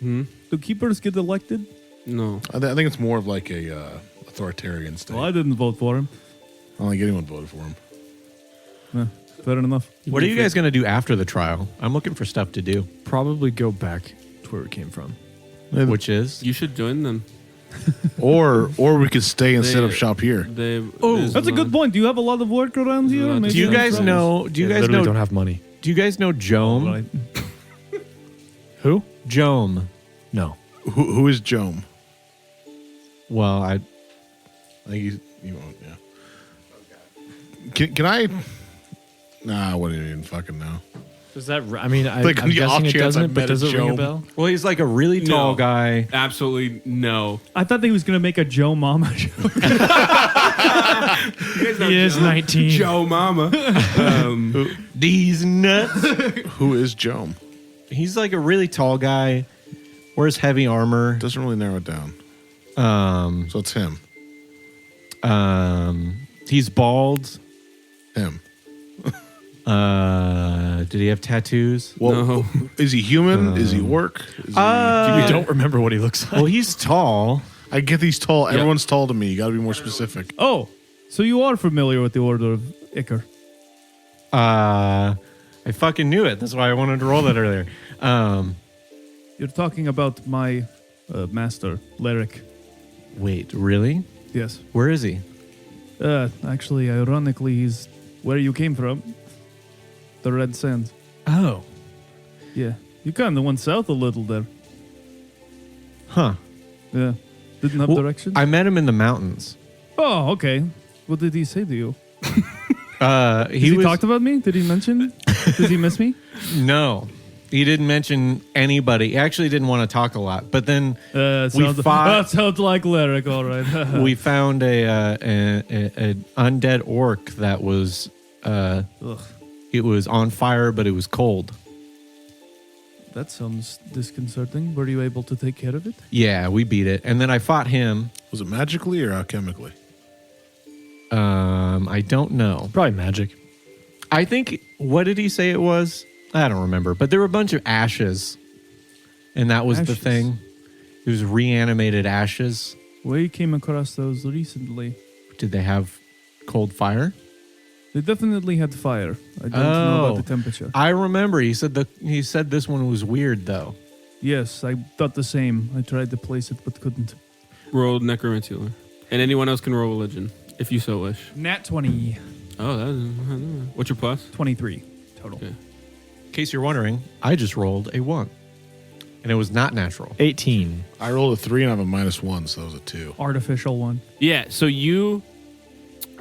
Hmm? Do keepers get elected? No. I think it's more of like a authoritarian state. Well, I didn't vote for him. I don't think anyone voted for him. Fair enough. What are you guys going to do after the trial? I'm looking for stuff to do. Probably go back to where we came from. Which is? You should join them. Or we could stay and set They- up shop here. That's a good point. Do you have a lot of work around here? Do Do Maybe you that's guys right. know? Do you guys literally know? don't have money. Do you guys know Jome? Right. Who? Jome. No. Who is Jome? Well, I think you won't. Yeah. Can I? Nah, I wouldn't even fucking know. Does that? I mean, Like, I'm on the off guessing it chance I doesn't. But met does a it ring a Joe. bell? well, he's like a really tall No. guy. Absolutely no. I thought he was going to make a Joe Mama joke. He is 19. Joe Mama. These nuts. Who is Jome? He's like a really tall guy. Wears heavy armor. Doesn't really narrow it down. So it's him. He's bald. Him. Did he have tattoos? Well, No. is he human? Is he orc? Is he, We don't remember what he looks like. Well, he's tall. I get these tall. Everyone's tall to me. You got to be more specific. Oh, so you are familiar with the Order of Icar? I fucking knew it. That's why I wanted to roll that earlier. You're talking about my master, Lyric. Wait, really? Yes. Where is he? Actually, ironically, he's where you came from. The Red Sands. Oh, Yeah. You kind of went south a little there. huh. Yeah. Didn't have Well, directions? I met him in the mountains. Oh, okay. What did he say to you? He Talked about me? Did he mention? Did he miss me? No, he didn't mention anybody. He actually didn't want to talk a lot. But then Sounds, fought- that sounds like Lyric, all right. we found an undead orc that was Ugh, it was on fire, but it was cold. that sounds disconcerting. Were you able to take care of it? Yeah, we beat it, and then I fought him. Was it magically or alchemically? I don't know. Probably magic. I think, what did he say it was? I don't remember, but there were a bunch of ashes, and that was the Ashes? thing. It was reanimated ashes. We came across those recently. Did they have cold fire? They definitely had fire. I don't know Oh. about the temperature. I remember he said this one was weird though. Yes, I thought the same. I tried to place it but couldn't. Roll necromancy. And anyone else can roll religion, if you so wish. Nat 20. Oh, that is, what's your plus? 23 total. Okay. In case you're wondering, I just rolled a 1. And it was not natural. 18. I rolled a 3 and I have a -1, so that was a 2. Artificial one. Yeah, so you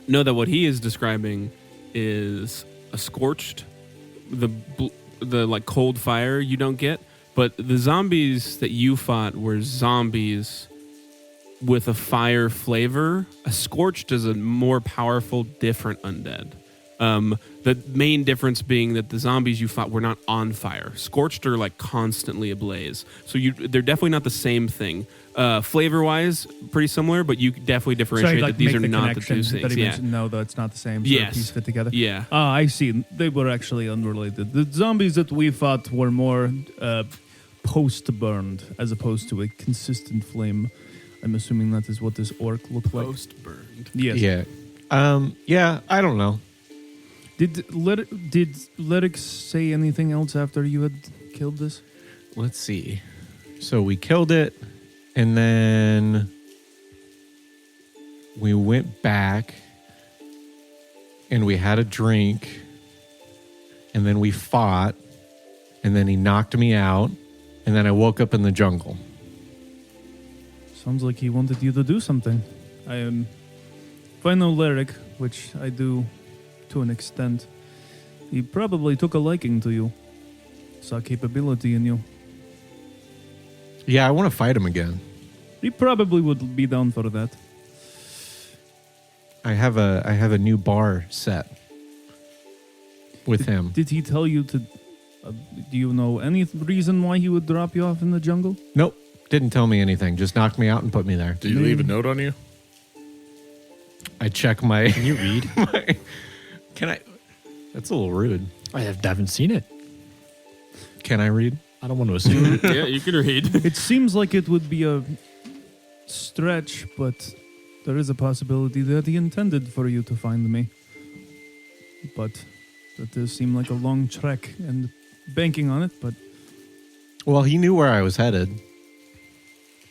know that what he is describing is a scorched, the like cold fire you don't get, but the zombies that you fought were zombies with a fire flavor. A scorched is a more powerful, different undead. The main difference being that the zombies you fought were not on fire. Scorched are like constantly ablaze. So they're definitely not the same thing. Flavor-wise, pretty similar, but you definitely differentiate that these are not the two That things. he Yeah. mentioned, no, that's not the same. So Yes. piece fit together. Yeah. I see. They were actually unrelated. The zombies that we fought were more post-burned as opposed to a consistent flame. I'm assuming that is what this orc looked like. Post burned. Yes. Yeah. Yeah, I don't know. Did Lyric say anything else after you had killed this? Let's see. So we killed it, and then we went back, and we had a drink, and then we fought, and then he knocked me out, and then I woke up in the jungle. Sounds like he wanted you to do something. If I know Lyric, which I do to an extent, he probably took a liking to you. Saw capability in you. Yeah, I want to fight him again. He probably would be down for that. I have a new bar set with him. Did he tell you to... do you know any reason why he would drop you off in the jungle? Nope, didn't tell me anything. Just knocked me out and put me there. Did you leave a note on you? I check my... Can you read? Can I... That's a little rude. I haven't seen it. Can I read? I don't want to assume. Yeah, you can read. It seems like it would be a stretch, but there is a possibility that he intended for you to find me. But that does seem like a long trek, and banking on it, but... Well, he knew where I was headed.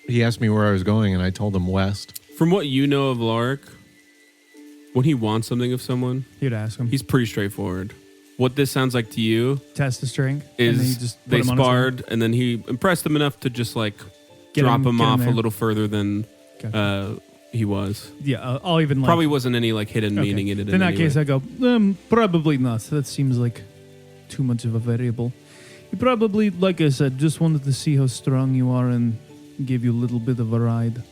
He asked me where I was going, and I told him west. From what you know of Lark, when he wants something of someone, He'd ask him. he's pretty straightforward. What this sounds like to you Test the strength. and then you is just put they him on his sparred, and then he impressed him enough to just like Get drop him- him get him off a there. little further than Okay. he was. Yeah, I'll even like... Probably wasn't any like hidden Okay. meaning in it. In that any case, way. I go, probably not. That seems like too much of a variable. He probably, like I said, just wanted to see how strong you are and give you a little bit of a ride.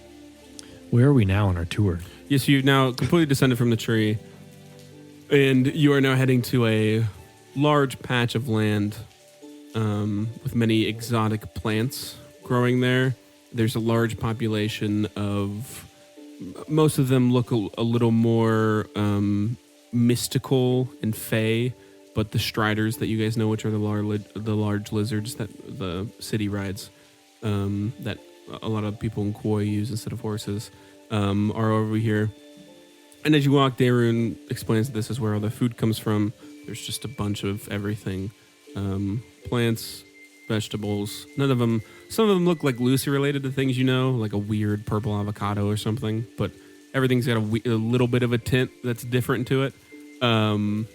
Where are we now on our tour? Yes, you've now completely descended from the tree, and you are now heading to a large patch of land with many exotic plants growing there. There's a large population of... Most of them look a little more mystical and fey, but the striders that you guys know, which are the large lizards that the city rides, that a lot of people in Koi use instead of horses, are over here. And as you walk, Daerun explains that this is where all the food comes from. There's just a bunch of everything. Plants, vegetables. None of them... Some of them look like loosely related to things you know, like a weird purple avocado or something. But everything's got a little bit of a tint that's different to it. And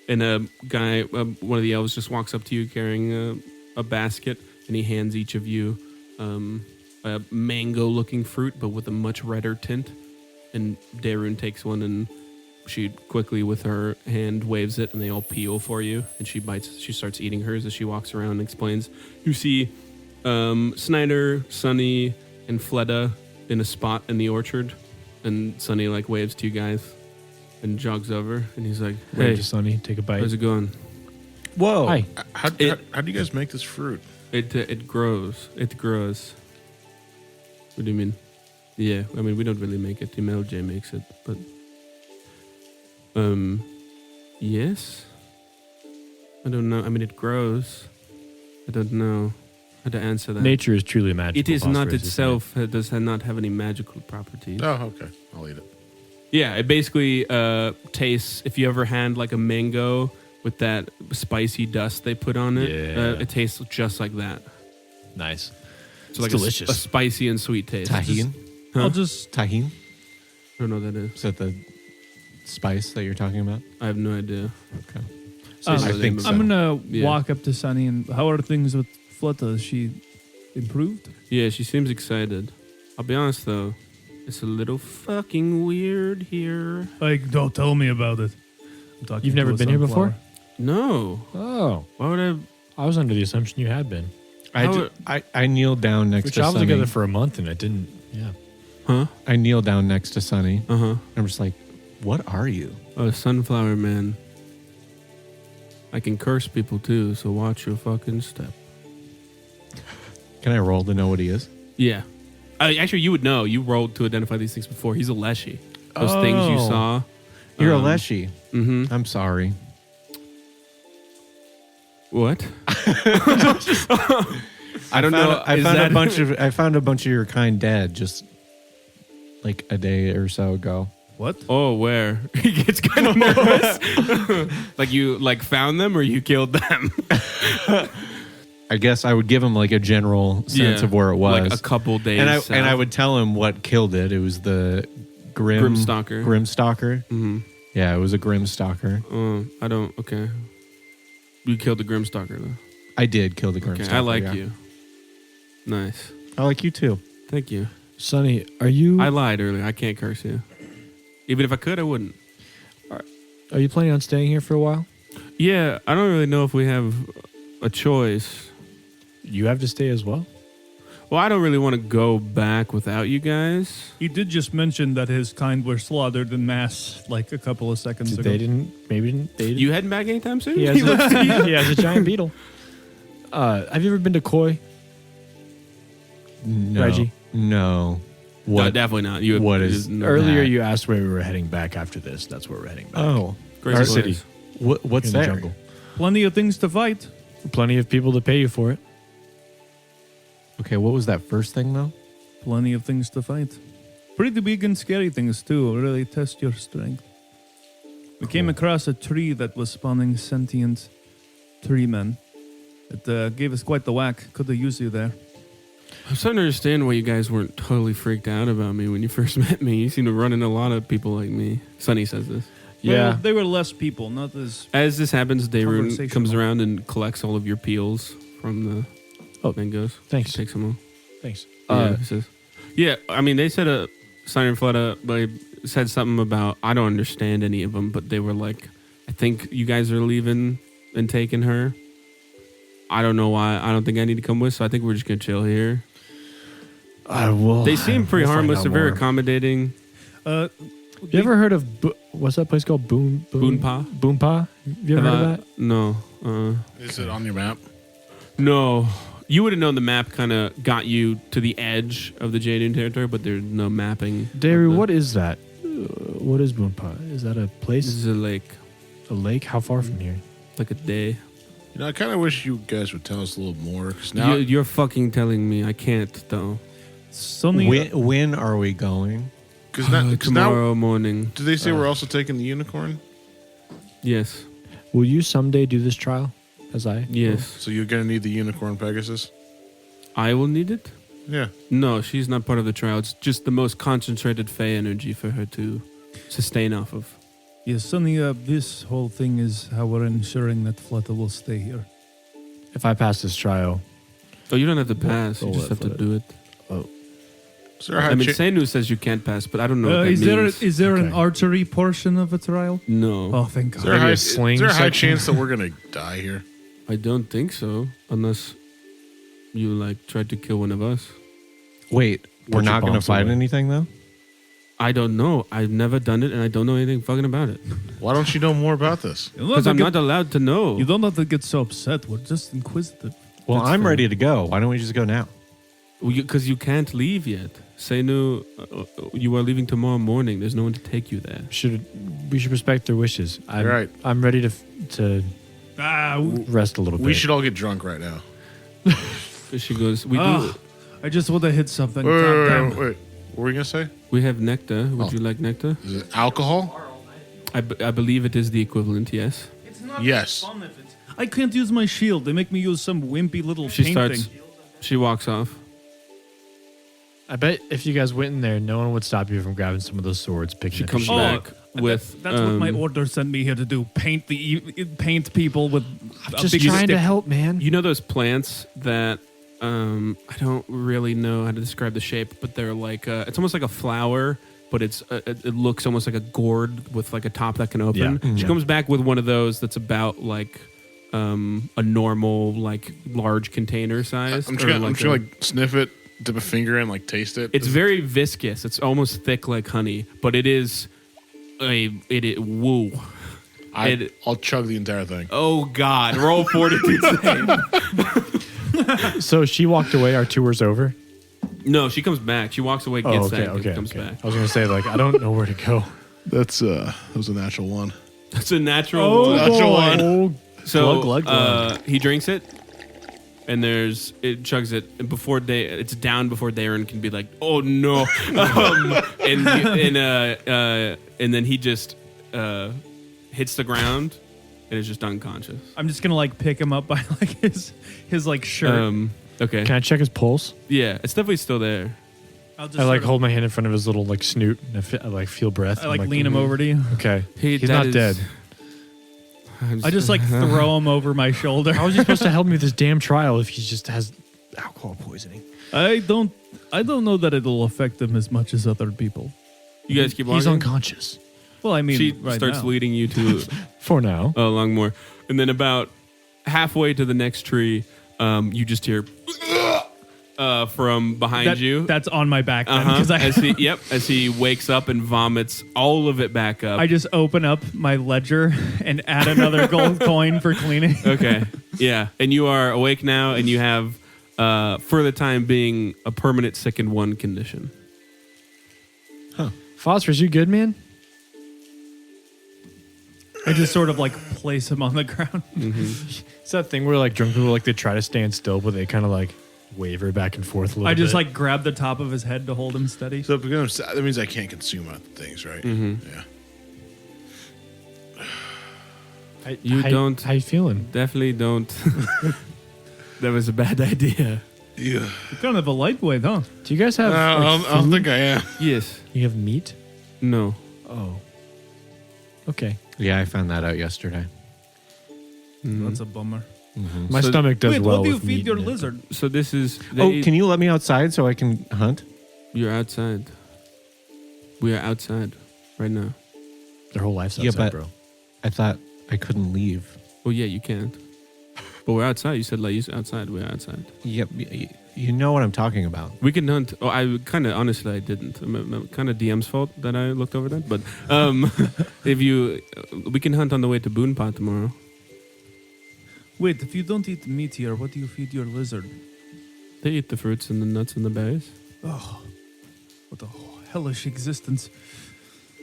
a guy, one of the elves, just walks up to you carrying a basket, and he hands each of you a mango-looking fruit, but with a much redder tint. And Daerun takes one, and she quickly, with her hand, waves it, and they all peel for you. And she bites. She starts eating hers as she walks around and explains. You see Snyder, Sunny, and Fleda in a spot in the orchard. And Sunny, like, waves to you guys and jogs over. And he's like, hey, Wave to Sonny, take a bite. how's it going? Whoa. Hi. How do you guys make this fruit? It grows. It grows. What do you mean? Yeah, I mean, we don't really make it. MLJ makes it, but... Yes? I don't know. I mean, it grows. I don't know how to answer that. Nature is truly magical. It is not phosphorus, isn't itself. It does not have any magical properties. Oh, okay. I'll eat it. Yeah, it basically tastes... If you ever had like a mango with that spicy dust they put on it, Yeah. it tastes just like that. it? Nice. So like delicious. a spicy and sweet taste. Tahine? Huh? I'll just... Tahine? I don't know what that is. Is that the spice that you're talking about? I have no idea. Okay. I think so. I'm gonna Yeah. walk up to Sunny and how are things with Flutta? Is she improved? Yeah, she seems excited. I'll be honest though, it's a little fucking weird here. Like, don't tell me about it. I'm talking You've to never a been here sunflower. before? No, Oh. why would I? I was under the assumption you had been. I kneeled down next We to traveled Sunny. together for a month and I didn't. Yeah. Huh? I kneel down next to Sunny. Uh-huh. I'm just like, what are you? Oh, sunflower man. I can curse people too, so watch your fucking step. Can I roll to know what he is? Yeah. Actually, you would know. You rolled to identify these things before. He's a Leshy. Those things you Oh. saw. You're a Leshy. Mm-hmm. I'm sorry. What? I don't know. I Is found that- a bunch of your kind dead just like a day or so ago. What? Oh, where? He gets kind of nervous. Like you found them or you killed them? I guess I would give him like a general sense of where it was. Like a couple days. and I would tell him what killed it. It was the Grimstalker. Grimstalker. Mm-hmm. Yeah, it was a Grimstalker. I don't. Okay. You killed the Grimstalker though. I did kill the Grimstalker. Okay, I like yeah. you. Nice. I like you too. Thank you. Sonny, are you I lied earlier. I can't curse you. Even if I could, I wouldn't. are you planning on staying here for a while? Yeah, I don't really know if we have a choice. You have to stay as well? Well, I don't really want to go back without you guys. He did just mention that his kind were slaughtered en masse like a couple of seconds ago. They didn't You heading back anytime soon? he has he has a giant beetle. Have you ever been to Koi? No, Reggie? No. No, What? definitely not. You. What is- no. Earlier Nah. you asked where we were heading back after this. That's where we're heading back. Oh, Great Our place. city. what's in the there? jungle. Plenty of things to fight. Plenty of people to pay you for it. Okay, what was that first thing though? Plenty of things to fight. Pretty big and scary things too. Really test your strength. We came across a tree that was spawning sentient tree men. It gave us quite the whack. Could have used you there. I'm starting to understand why you guys weren't totally freaked out about me when you first met me. You seem to run into a lot of people like me. Sonny says this. Yeah. Well, they were less people, not as. As this happens, Dayrun Conversational. comes around and collects all of your peels from the mangoes. Thanks. Takes them all. Thanks. Yeah, he says. Yeah, I mean, they said Sign and Flutta, they said something about, I don't understand any of them, but they were like, I think you guys are leaving and taking her. I don't know why. I don't think I need to come with, so I think we're just going to chill here. They seem pretty we'll find harmless. out They're very more. accommodating. You ever heard of what's that place called? Boonpa? Boonpa? You ever heard of that? No. Is it on your map? No. You would have known the map kind of got you to the edge of the Jaden territory, but there's no mapping. Dairy, what is that? What is Boonpa? Is that a This place? is a lake, A lake? How far from here? like a day. You know, I kind of wish you guys would tell us a little more because now You're fucking telling me. I can't, though. Sonny, When are we going? because now Tomorrow morning. do they say we're also taking the unicorn? Yes. Will you someday do this trial? As I? Yes. So you're gonna need the unicorn Pegasus. I will need it? Yeah. No, she's not part of the trial. It's just the most concentrated Fey energy for her to sustain off of. yes, Sonny, this whole thing is how we're ensuring that Flutta will stay here. If I pass this trial, Oh, you don't have to pass. You We'll just let have to Flutta- do it. Is there a high I mean, cha- Senu says you can't pass, but I don't know what that Is there means. an Okay. archary portion of a trial? No, Oh, thank is God. there a Maybe high, a sling is there a high section? chance that we're gonna die here? I don't think so. Unless you tried to kill one of us. Wait, we're Put your not going to bombs fight away. anything though? I don't know. I've never done it, and I don't know anything fucking about it. Why don't you know more about this? Because I'm not allowed to know. You don't have to get so upset. We're just inquisitive. Well, That's I'm fair. ready to go. Why don't we just go now? Because you can't leave yet. Senu, you are leaving tomorrow morning. There's no one to take you there. we should respect their wishes. You're right. I'm ready to Ah, rest a little bit. We should all get drunk right now. She goes, we do. Ah, I just want to hit something. Wait, God damn. wait. What were we gonna say? We have nectar. Would Oh. you like nectar? Is it alcohol? I believe it is the equivalent, yes. It's not Yes. fun if it's. I can't use my shield. They make me use some wimpy little She painting. she walks off. I bet if you guys went in there, no one would stop you from grabbing some of those swords, picking She up comes your shield. back with. That's what my order sent me here to do. Paint paint people with a Just big trying stick. to help, man. You know those plants that I don't really know how to describe the shape, but they're like it's almost like a flower, but it looks almost like a gourd with like a top that can open. Yeah. She Yeah. comes back with one of those that's about like a normal like large container size. I'm or just gonna, like like sniff it, dip a finger in, like taste it. It's very viscous. It's almost thick like honey, but it is woo. I'll chug the entire thing. Oh God! Roll 42 save. So she walked away. Our tour's over. No, she comes back. She walks away, gets that, and comes okay. back. I was gonna say like I don't know where to go. That was a natural one. That's a natural. Oh, one. Natural boy. one. Oh, So glug, glug, glug. he drinks it. and it chugs it, and it's down before Darren can be like, oh no, and then he just hits the ground and is just unconscious. I'm just gonna like pick him up by like his like shirt. Okay. Can I check his pulse? Yeah, it's definitely still there. I'll just I like sort of- hold my hand in front of his little like snoot and I like feel breath. I like I'm lean him over to you. Okay, Hey, he's that not is- dead. I just like throw him over my shoulder. How is he supposed to help me with this damn trial if he just has alcohol poisoning? I don't know that it'll affect him as much as other people. You guys keep walking. He's unconscious Well, I mean, She right starts now. leading you to for now. along more, and then about halfway to the next tree, you just hear from behind you. That's on my back then, because As he wakes up and vomits all of it back up. I just open up my ledger and add another gold coin for cleaning. Okay. Yeah. And you are awake now, and you have, for the time being, a permanent sickened 1 condition. Phosphorus, you good, man? I just sort of like place him on the ground. It's that thing where like drunk people like they try to stand still, but they kind of like waver back and forth a little I bit. just like grab the top of his head to hold him steady. So that means I can't consume other things, right? Yeah. How you feeling? Definitely don't. That was a bad idea. Yeah. You're kind of a lightweight, huh? Do you guys have? I don't think I am. Yes. You have meat? No. Oh. Okay. Yeah, I found that out yesterday. That's a bummer. My So- stomach does Wait, well what do you with feed meat your in it. lizard? So this is. Can you let me outside so I can hunt? You're outside. We are outside right now. Their whole life's Yeah, outside, but- bro. I thought I couldn't leave. Well, yeah, you can't. But we're outside. You said like you outside. We're outside. Yep, you know what I'm talking about. We can hunt. Oh, I kind of honestly I didn't. Kind of DM's fault that I looked over that. But if you, we can hunt on the way to Boonpot tomorrow. Wait, if you don't eat meat here, what do you feed your lizard? They eat the fruits and the nuts and the berries. Oh, what a hellish existence.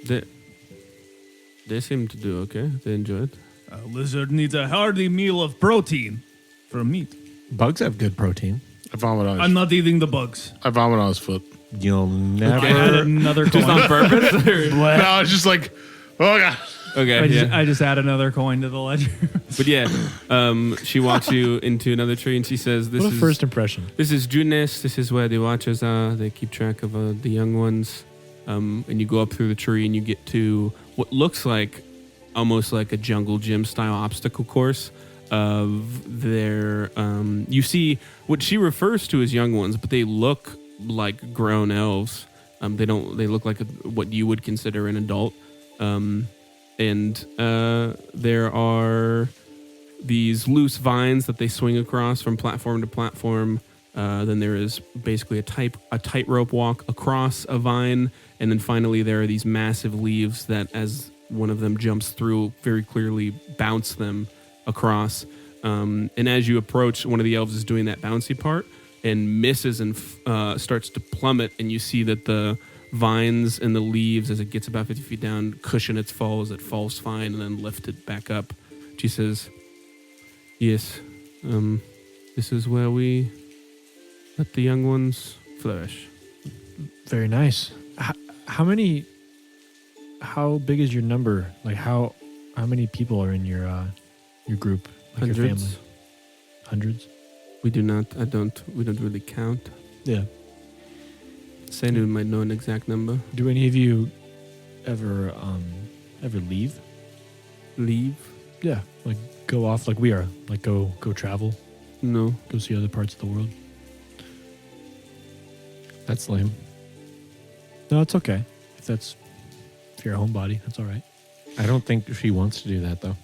They seem to do okay. They enjoy it. A lizard needs a hearty meal of protein for meat. Bugs have good protein. I vomit on his, I'm not eating the bugs. I vomit on his foot. You'll never. I added another coin. Just on purpose. No, I was just like, oh god. Okay. I just add another coin to the ledger. But yeah, she walks you into another tree and she says, "This What a is first impression. This is Junes. This is where the watchers are. They keep track of the young ones." And you go up through the tree and you get to what looks like almost like a jungle gym style obstacle course of their. You see what she refers to as young ones, but they look like grown elves. They don't. They look like what you would consider an adult. And there are these loose vines that they swing across from platform to platform. Then there is basically a tightrope walk across a vine, and then finally there are these massive leaves that, as one of them jumps through, very clearly bounce them across. And as you approach, one of the elves is doing that bouncy part and misses and starts to plummet, and you see that the vines and the leaves, as it gets about 50 feet down, cushion its fall as it falls fine and then lift it back up. She says, "Yes, this is where we let the young ones flourish." Very nice. How big is your number? Like how many people are in your group? Like your Hundreds. family? Hundreds? We don't really count. Yeah. Senu might know an exact number. Do any of you ever leave? Leave? Yeah. Like go off like we are. Like go travel. No. Go see other parts of the world. That's lame. No, it's okay. If you're a homebody, that's all right. I don't think she wants to do that though.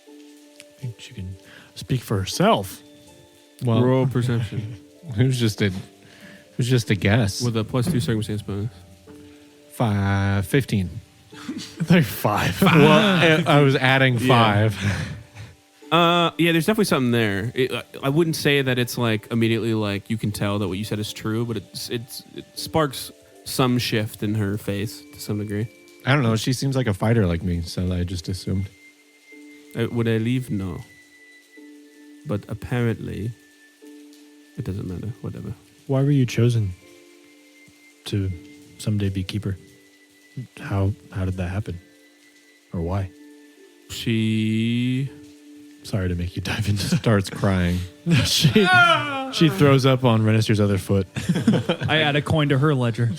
I think she can speak for herself. Well, Roll perception it was just a guess. with a +2 circumstance bonus. 15. Like 5. Well, I was adding 5. Yeah, there's definitely something there. I wouldn't say that it's like immediately like you can tell that what you said is true, but it sparks some shift in her face to some degree. I don't know. She seems like a fighter like me, so I just assumed. Would I leave? No. But apparently, It doesn't matter. Whatever. Why were you chosen to someday be keeper? How did that happen? Or why? She Sorry to make you dive into that. Starts crying. She throws up on Renister's other foot. I add a coin to her ledger.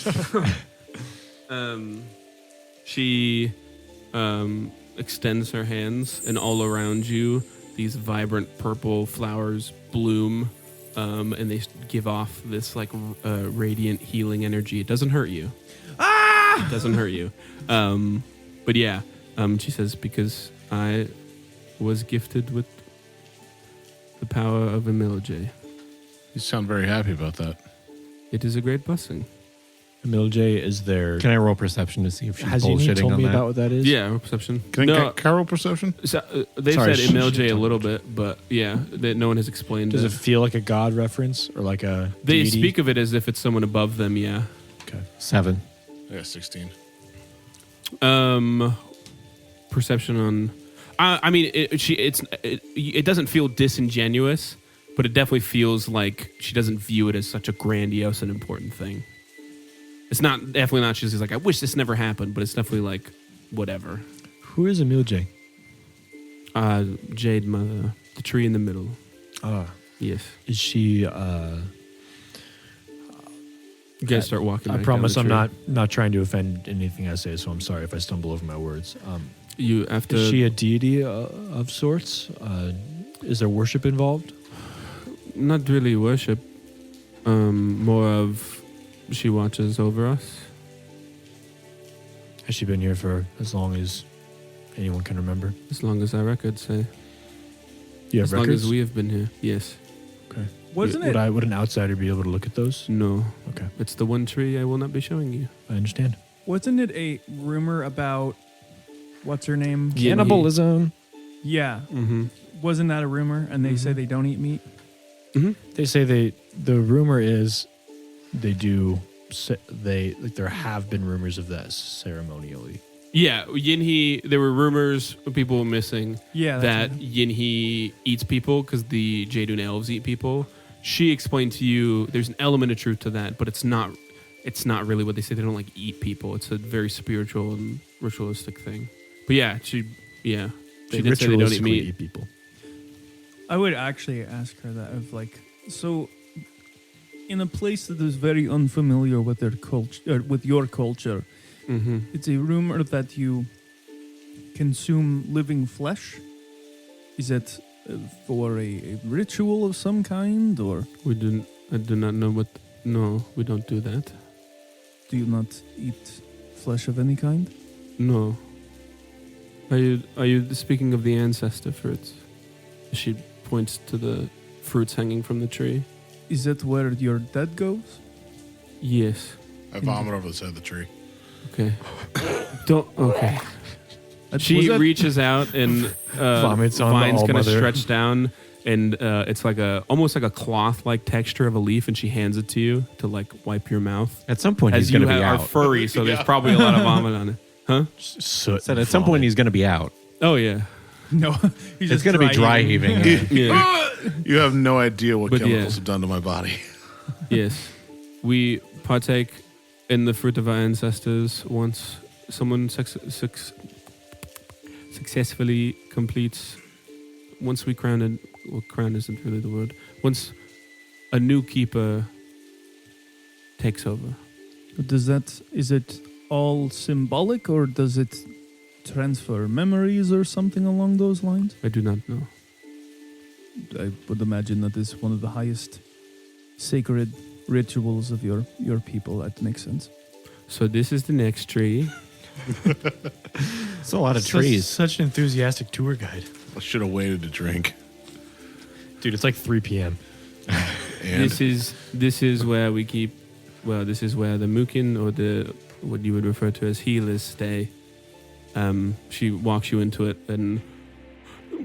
She extends her hands, and all around you, these vibrant purple flowers bloom, and they give off this like radiant healing energy. It doesn't hurt you. It doesn't hurt you. But yeah, she says, because I was gifted with the power of Emilje. You sound very happy about that. It is a great blessing. Emil J is there. Can I roll perception to see if she's Has Yini bullshitting told on me that? about what that is? Yeah, roll perception. Can I Carol perception? So, they Sorry, said she Emilje a told little me. bit, but yeah, that no one has explained Does it. it feel like a god reference or like a They deity? speak of it as if it's someone above them. Yeah. Okay. 7. I got 16. Perception on. I mean, it doesn't feel disingenuous, but it definitely feels like she doesn't view it as such a grandiose and important thing. It's definitely not. She's just like, I wish this never happened, but it's definitely like, whatever. Who is Emil J? Jade Mother, the tree in the middle. Yes. Is she? You guys start walking. I back promise down I'm the tree. not trying to offend anything I say, so I'm sorry if I stumble over my words. You after. Is she a deity of sorts? Is there worship involved? Not really worship. More of she watches over us. Has she been here for as long as anyone can remember? As long as our records say. You have As long records? as we have been here. Yes. Okay. Wasn't would it? Would an outsider be able to look at those? No. Okay, It's the one tree I will not be showing you. I understand. Wasn't it a rumor about what's her name? Yeah. Cannibalism. Yeah. Mm-hmm. Wasn't that a rumor? And they say Mhm. they don't eat meat. Mm-hmm. They say the rumor is they do. There have been rumors of that ceremonially. Yeah, Yinhe. There were rumors of people missing Yeah. that That's Yinhe eats people because the Jadun elves eat people. She explained to you there's an element of truth to that, but it's not really what they say. They don't like eat people. It's a very spiritual and ritualistic thing. But yeah, she did say they don't eat meat. people. I would actually ask her that of like, so in a place that is very unfamiliar with their culture, with your culture, Mm-hmm. it's a rumor that you consume living flesh. Is it for a ritual of some kind, or I do not know what. No, we don't do that. do you not eat flesh of any kind? No. Are you speaking of the ancestor fruits? She points to the fruits hanging from the tree. Is that where your dead goes? Yes. I vomit over the side of the tree. Okay. Don't. Okay. Was She that- reaches out and Vomits on the vines kind of All-Mother. stretch down, and it's like almost like a cloth-like texture of a leaf, and she hands it to you to like wipe your mouth. At some point, As he's you going to be are out. furry, so there's probably a lot of vomit on it. Huh? Soot. Said at some point, he's going to be out. Oh yeah. No, It's going to be dry heaving. Yeah. You have no idea what But chemicals yeah. have done to my body. Yes. We partake in the fruit of our ancestors once someone successfully completes. Once we crown it. Well, crown isn't really the word. Once a new keeper takes over. Is it all symbolic, or does it transfer memories or something along those lines? I do not know. I would imagine that is one of the highest sacred rituals of your people. That makes sense. So this is the next tree. It's a lot of trees. Such an enthusiastic tour guide. I should have waited to drink. Dude, it's like 3 p.m. And This is where we keep. Well, this is where the Mukin, or the what you would refer to as healers, stay. She walks you into it and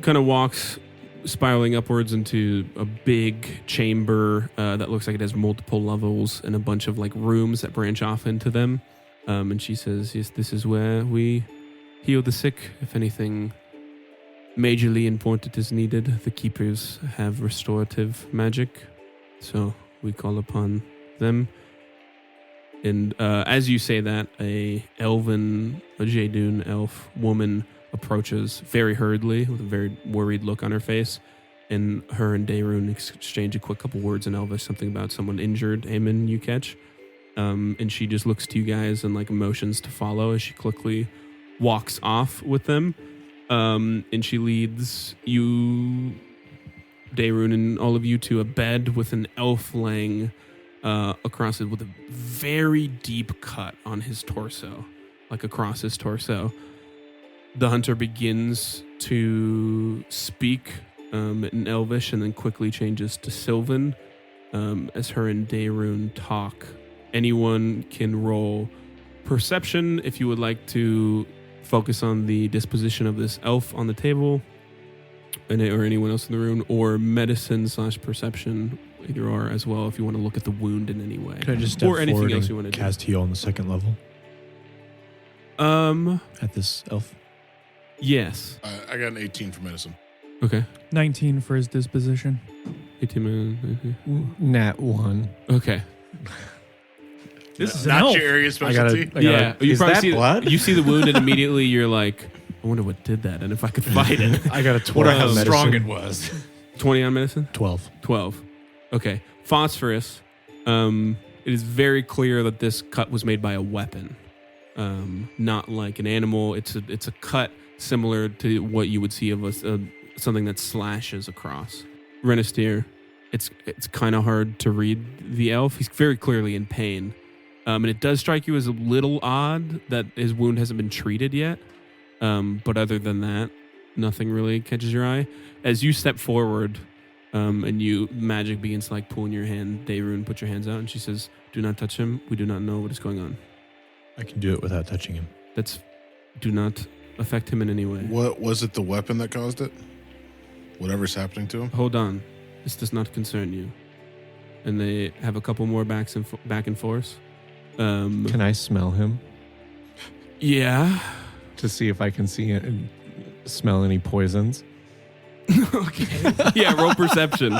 kind of walks spiraling upwards into a big chamber that looks like it has multiple levels and a bunch of like rooms that branch off into them. And she says, yes, this is where we heal the sick. If anything majorly important is needed, the keepers have restorative magic. So we call upon them. And as you say that, a Jadoon elf woman approaches very hurriedly with a very worried look on her face. And her and Daerun exchange a quick couple words in Elvish, something about someone injured, Aemon, you catch. And she just looks to you guys and like motions to follow as she quickly walks off with them. And she leads you, Daerun, and all of you to a bed with an elf laying across it with a very deep cut on his torso, like across his torso. The hunter begins to speak in Elvish and then quickly changes to Sylvan as her and Daerun talk. Anyone can roll perception if you would like to focus on the disposition of this elf on the table, or anyone else in the room, or medicine/perception, either or as well, if you want to look at the wound in any way. Can I just step or anything forward else and you want to do? cast heal on the second level at this elf? Yes. I got an 18 for medicine. Okay. 19 for his disposition. 18 minutes. Nat 1. Okay. This is an Not elf. your area I gotta- specialty. Yeah. You Is probably that see blood? You see the wound and immediately you're like, I wonder what did that and if I could fight it. I got a What 12 how on medicine. strong it was. 20 on medicine? 12. 12. Okay. Phosphorus. It is very clear that this cut was made by a weapon, not like an animal. It's a cut similar to what you would see of something that slashes across. Renisteer, it's kind of hard to read the elf. He's very clearly in pain. And it does strike you as a little odd that his wound hasn't been treated yet. But other than that, nothing really catches your eye. As you step forward, and magic begins to like pull in your hand, Daerun, put your hands out, and she says, "Do not touch him. We do not know what is going on. I can do it without touching him. Do not affect him in any way. What was it? The weapon that caused it? Whatever's happening to him. Hold on. This does not concern you." And they have a couple more back and forth. Can I smell him Yeah. to see if I can see it and smell any poisons? Okay. Yeah, roll perception.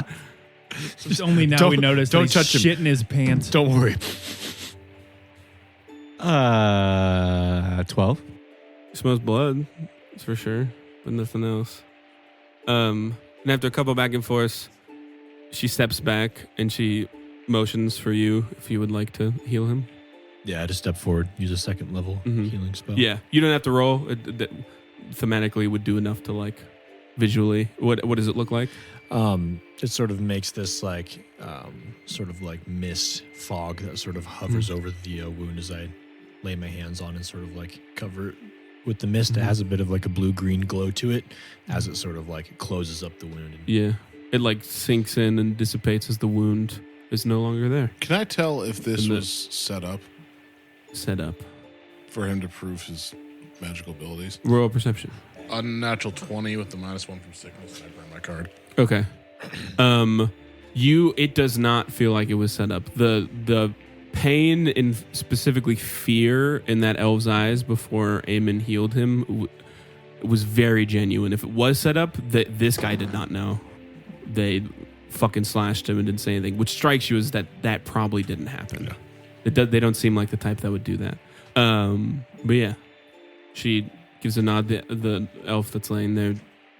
It's only now Don't- we notice don't that he's touch him. shit in his pants. Don't worry. 12. Smells blood, that's for sure, but nothing else. And after a couple back and forths, she steps back and she motions for you if you would like to heal him. Yeah, I just step forward, use a second level Mhm. healing spell. Yeah, you don't have to roll. That thematically would do enough to like visually. What does it look like? It sort of makes this like sort of like mist fog that sort of hovers over the wound as I lay my hands on and sort of like cover it with the mist. It has a bit of like a blue-green glow to it as it sort of like closes up the wound. Yeah, it like sinks in and dissipates as the wound is no longer there. Can I tell if this And the- was set up Set up. for him to prove his magical abilities? Roll perception. Unnatural 20 with the -1 from sickness, and I burn my card. Okay. It does not feel like it was set up. The pain and specifically fear in that elf's eyes before Aemon healed him was very genuine. If it was set up, this guy did not know. They fucking slashed him and didn't say anything, which strikes you as that probably didn't happen. Yeah. They don't seem like the type that would do that. But yeah, she gives a nod. The elf that's laying there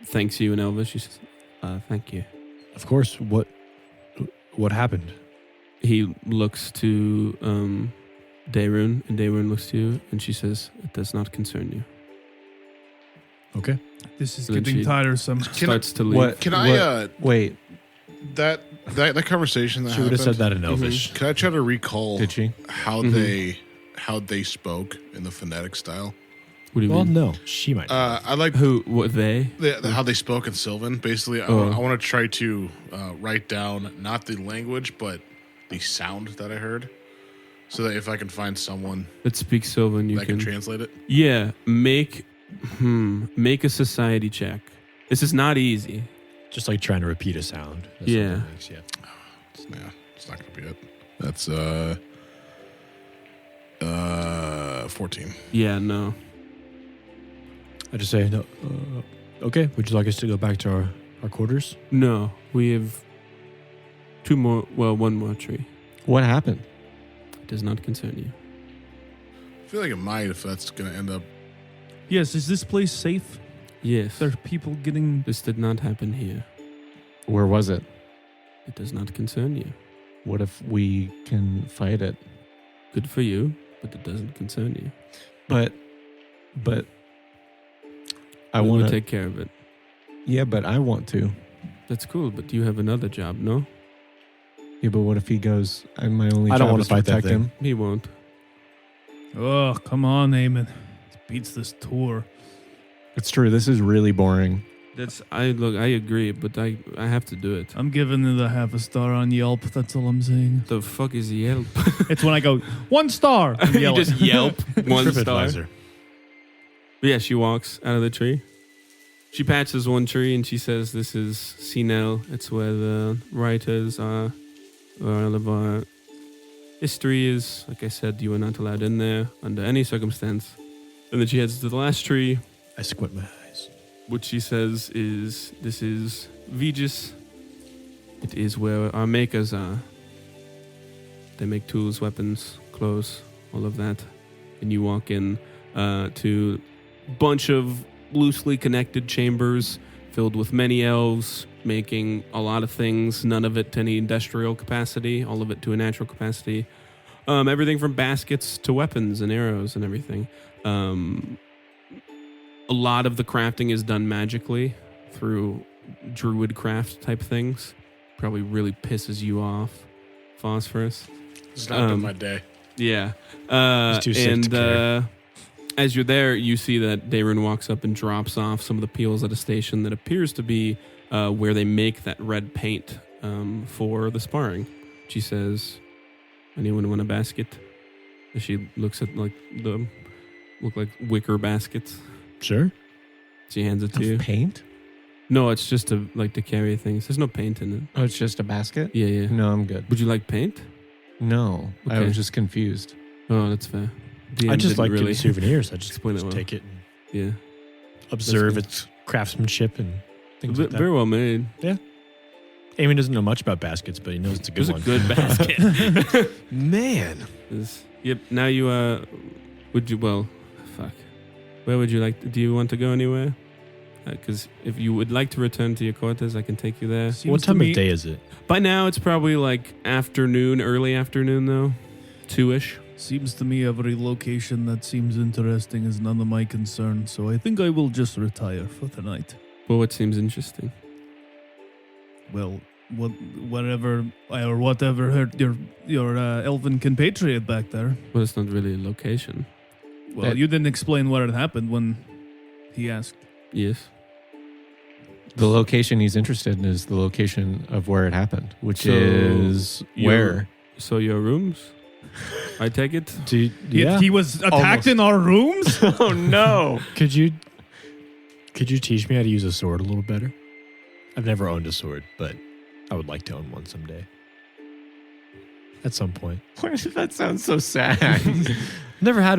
thanks you in Elvish. She says, "Thank you." Of course, what happened? He looks to Daerun, and Daerun looks to you, and she says, "It does not concern you." Okay. This is And then getting she- tiresome. Starts to leave. What? Can what- I Wait, that conversation that She would have happened? said that in Elvish. Can I try to recall did she? how they spoke in the phonetic style? What do you Well, mean? no, she might. I like Who? What? They? how they spoke in Sylvan. Basically, I Oh. want to try to write down not the language but the sound that I heard, so that if I can find someone That speaks Sylvan, you that can translate it. Yeah. Make a society check. This is not easy. Just like trying to repeat a sound. That's Yeah. what that makes, yeah. It's not gonna be it. That's 14. Yeah. No. I just say, no, okay, would you like us to go back to our quarters? No. We have One more tree. What happened? It does not concern you. I feel like it might if that's going to end up. Yes, is this place safe? Yes. There are people getting... This did not happen here. Where was it? It does not concern you. What if we can fight it? Good for you, but it doesn't concern you. But I We'll want to take care of it. Yeah, but I want to. That's cool, but you have another job, no? Yeah, but what if he goes? My only I don't job wanna is to fight that protect thing. him. He won't. Oh, come on, Eamon. This beats this tour. It's true. This is really boring. I agree, but I have to do it. I'm giving it a half a star on Yelp. That's all I'm saying. The fuck is Yelp? It's when I go, 1 star. and You yell it. just Yelp 1 star. TripAdvisor. But yeah, she walks out of the tree. She patches one tree and she says, "This is Sinel. It's where the writers are. Where all of our history is. Like I said, you are not allowed in there under any circumstance." And then she heads to the last tree, I squint my eyes. which she says is, "This is Vigis. It is where our makers are. They make tools, weapons, clothes, all of that." And you walk in to a bunch of loosely connected chambers filled with many elves making a lot of things, none of it to any industrial capacity, all of it to a natural capacity. Everything from baskets to weapons and arrows and everything. A lot of the crafting is done magically through druid craft type things. Probably really pisses you off, Phosphorus. It's not been my day. Yeah. He's too sick to care. As you're there, you see that Daron walks up and drops off some of the peels at a station that appears to be where they make that red paint for the sparring. She says, "Anyone want a basket?" As she looks at look like wicker baskets. Sure. She hands it to you. Of paint? No, it's just to carry things. There's no paint in it. Oh, it's just a basket? Yeah, yeah. No, I'm good. Would you like paint? No, I Okay. was just confused. Oh, that's fair. DM I just didn't like really giving souvenirs. I just explain it well. take it and Yeah. observe good. its craftsmanship and things like that. Very well made. Amy doesn't know much about baskets, but he knows it's a It good was one. a good basket. Man. Yep. Now you would you fuck. Where would you like? Do you want to go anywhere? Because if you would like to return to your quarters, I can take you there. Seems What to time me- of day is it? By now, it's probably like afternoon, early afternoon though, 2-ish. Seems to me every location that seems interesting is none of my concern, so I think I will just retire for the night. Well, what seems interesting? Well, whatever hurt your elven compatriot back there. Well, it's not really a location. Well, That- you didn't explain what had happened when he asked. Yes. The location he's interested in is the location of where it happened, which So is you're- where? So your rooms? I take it. He was attacked in our rooms? Oh no! Could you teach me how to use a sword a little better? I've never owned a sword, but I would like to own one someday. At some point. Why does that sound so sad? Never had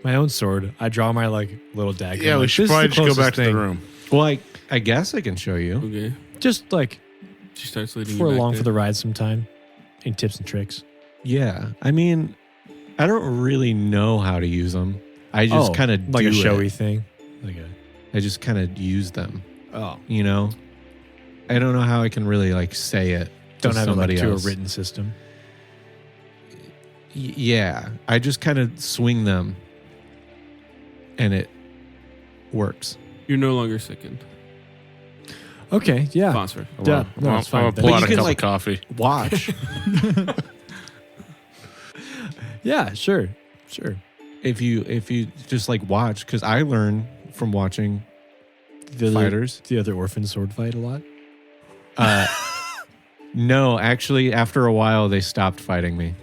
my own sword. I draw my little dagger. Yeah, I'm we like, should this is probably the just go closest back to the thing. room. Well, I guess I can show you. Okay. Just like She starts leading for you back along there. for the ride sometime. Any tips and tricks? Yeah, I mean, I don't really know how to use them. I just kind of like do a showy it. thing. I just kind of use them. Oh, You know, I don't know how I can really say it. don't to have it somebody to a else. written system. Yeah, I just kind of swing them, and it works. You're no longer sickened. Okay, yeah. Phosphor. Yeah, no, I'll, it's fine. I'll But pull you out a can, cup like- of coffee. Watch. Yeah, sure. if you just watch, because I learn from watching The other, fighters. the other orphan sword fight a lot. No, actually, after a while, they stopped fighting me.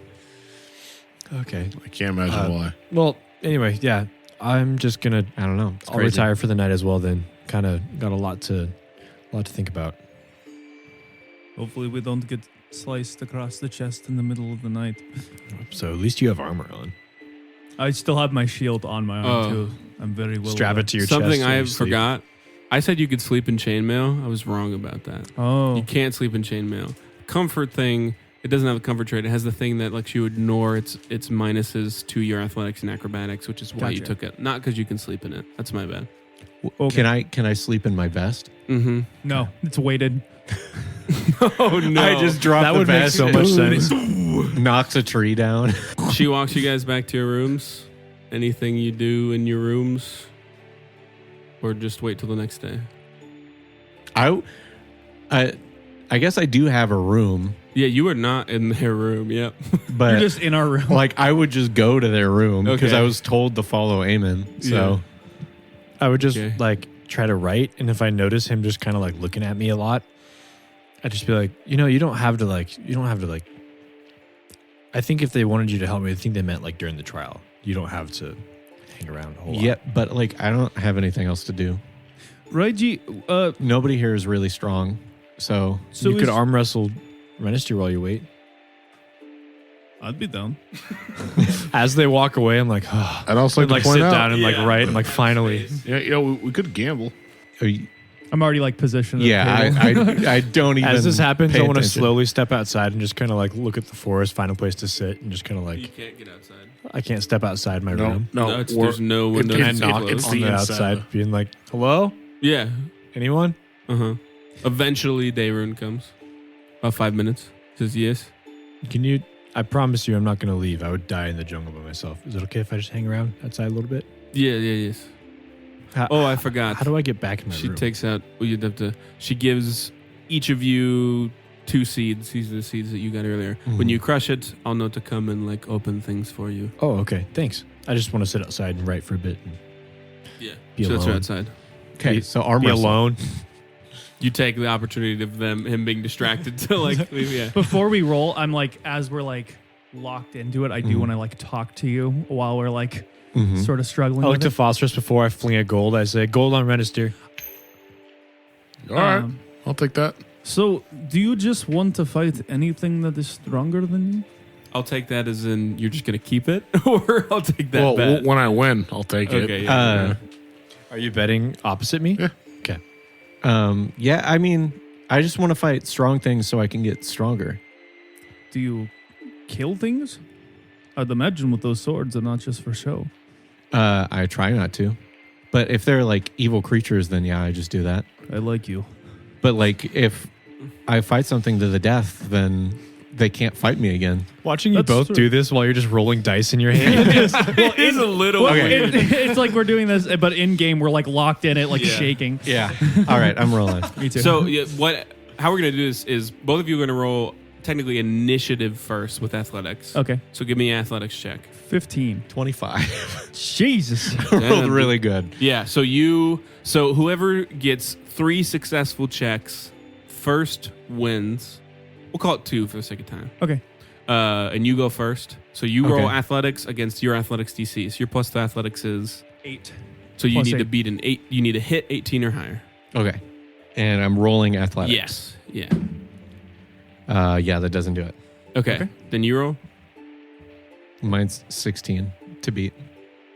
Okay. I can't imagine why. Well, anyway, yeah. I'm just gonna. I don't know. It's I'll crazy. retire for the night as well. Then, kind of got a lot to think about. Hopefully we don't get sliced across the chest in the middle of the night. So at least you have armor on. I still have my shield on my arm, Oh. too. I'm very well Strap aware. it to your Something chest. when I you sleep. forgot. I said you could sleep in chainmail. I was wrong about that. Oh. You can't sleep in chainmail. comfort thing, it doesn't have a comfort trait. It has the thing that lets you ignore its minuses to your athletics and acrobatics, which is why you Gotcha. took it. Not because you can sleep in it. That's my bad. Okay. Can I sleep in my vest? Mm-hmm. No, it's weighted. Oh no! I just dropped That the would make vest. so much sense. Knocks a tree down. She walks you guys back to your rooms. Anything you do in your rooms, or just wait till the next day? I guess I do have a room, Yeah, you are not in their room. Yep. but You're just in our room. like I would just go to their room because Okay. I was told to follow Eamon. So I would just Okay. like try to write, and if I notice him just kind of like looking at me a lot, I'd just be like, you don't have to like. I think if they wanted you to help me, I think they meant like during the trial. You don't have to hang around a whole lot. yeah, but like I don't have anything else to do. Right, G? Nobody here is really strong, so So you could is- arm wrestle Renister while you wait. I'd be down. As they walk away, I'm like, oh. I'd also I'd like like to point sit out, down and like write and like finally. yeah, we could gamble. are you- I'm already like positioned. At yeah, the table. I don't even. As this happens, pay I want to attention. slowly step outside and just kind of like look at the forest, find a place to sit, and just kind of You like can't get outside. I can't step outside my room. No, There's no windows. And I It's- knock it's on the the inside. outside, being like, "Hello, Yeah. anyone?" Uh-huh. Eventually, Dayrun comes. About 5 minutes. Says yes. Can you? I promise you, I'm not going to leave. I would die in the jungle by myself. Is it okay if I just hang around outside a little bit? Yeah, yes. How, Oh, I forgot. How do I get back in my She room? takes out. Well, you'd have to. She gives each of you 2 seeds. These are the seeds that you got earlier. When Mhm. you crush it, I'll know to come and like open things for you. Oh, okay. Thanks. I just want to sit outside and write for a bit. And Yeah. Be So that's alone. right outside. Okay, so arm be wrestle. alone. You take the opportunity of him being distracted to like leave. Yeah. Before we roll, I'm like, as we're like locked into it, I do Mhm. want to like talk to you while we're like Mhm. sort of struggling I look with to it. phosphorus before I fling a gold. I say, "Gold on Renister." All right, Um, I'll take that. So, do you just want to fight anything that is stronger than you? I'll take that as in you're just gonna keep it, or I'll take that Well, bet. when I win, I'll take Okay. it. Yeah. Are you betting opposite me? Yeah. Okay. Yeah, I mean, I just want to fight strong things so I can get stronger. Do you kill things? I'd imagine with those swords, they're not just for show. I try not to, but if they're like evil creatures, then yeah, I just do that. I like you. But like if I fight something to the death, then they can't fight me again. Watching you That's both true. do this while you're just rolling dice in your hand. It is a little Well, weird. it's like we're doing this, but in game we're like locked in it, like Yeah. shaking. Yeah. All right, I'm rolling. Me too. So yeah, how we're gonna do this is both of you are gonna roll technically initiative first with athletics. okay, So give me an athletics check. 15. 25. Jesus. Rolled really good. Yeah. So whoever gets 3 successful checks first wins. We'll call it 2 for the sake of time. Okay. And you go first. So you roll Okay. athletics against your athletics DC. So your plus to athletics is 8. so you Plus need to 8. beat an 8. You need to hit 18 or higher. Okay. And I'm rolling athletics. Yes. Yeah. Yeah, that doesn't do it. Okay. Okay. Then you roll. Mine's 16 to beat.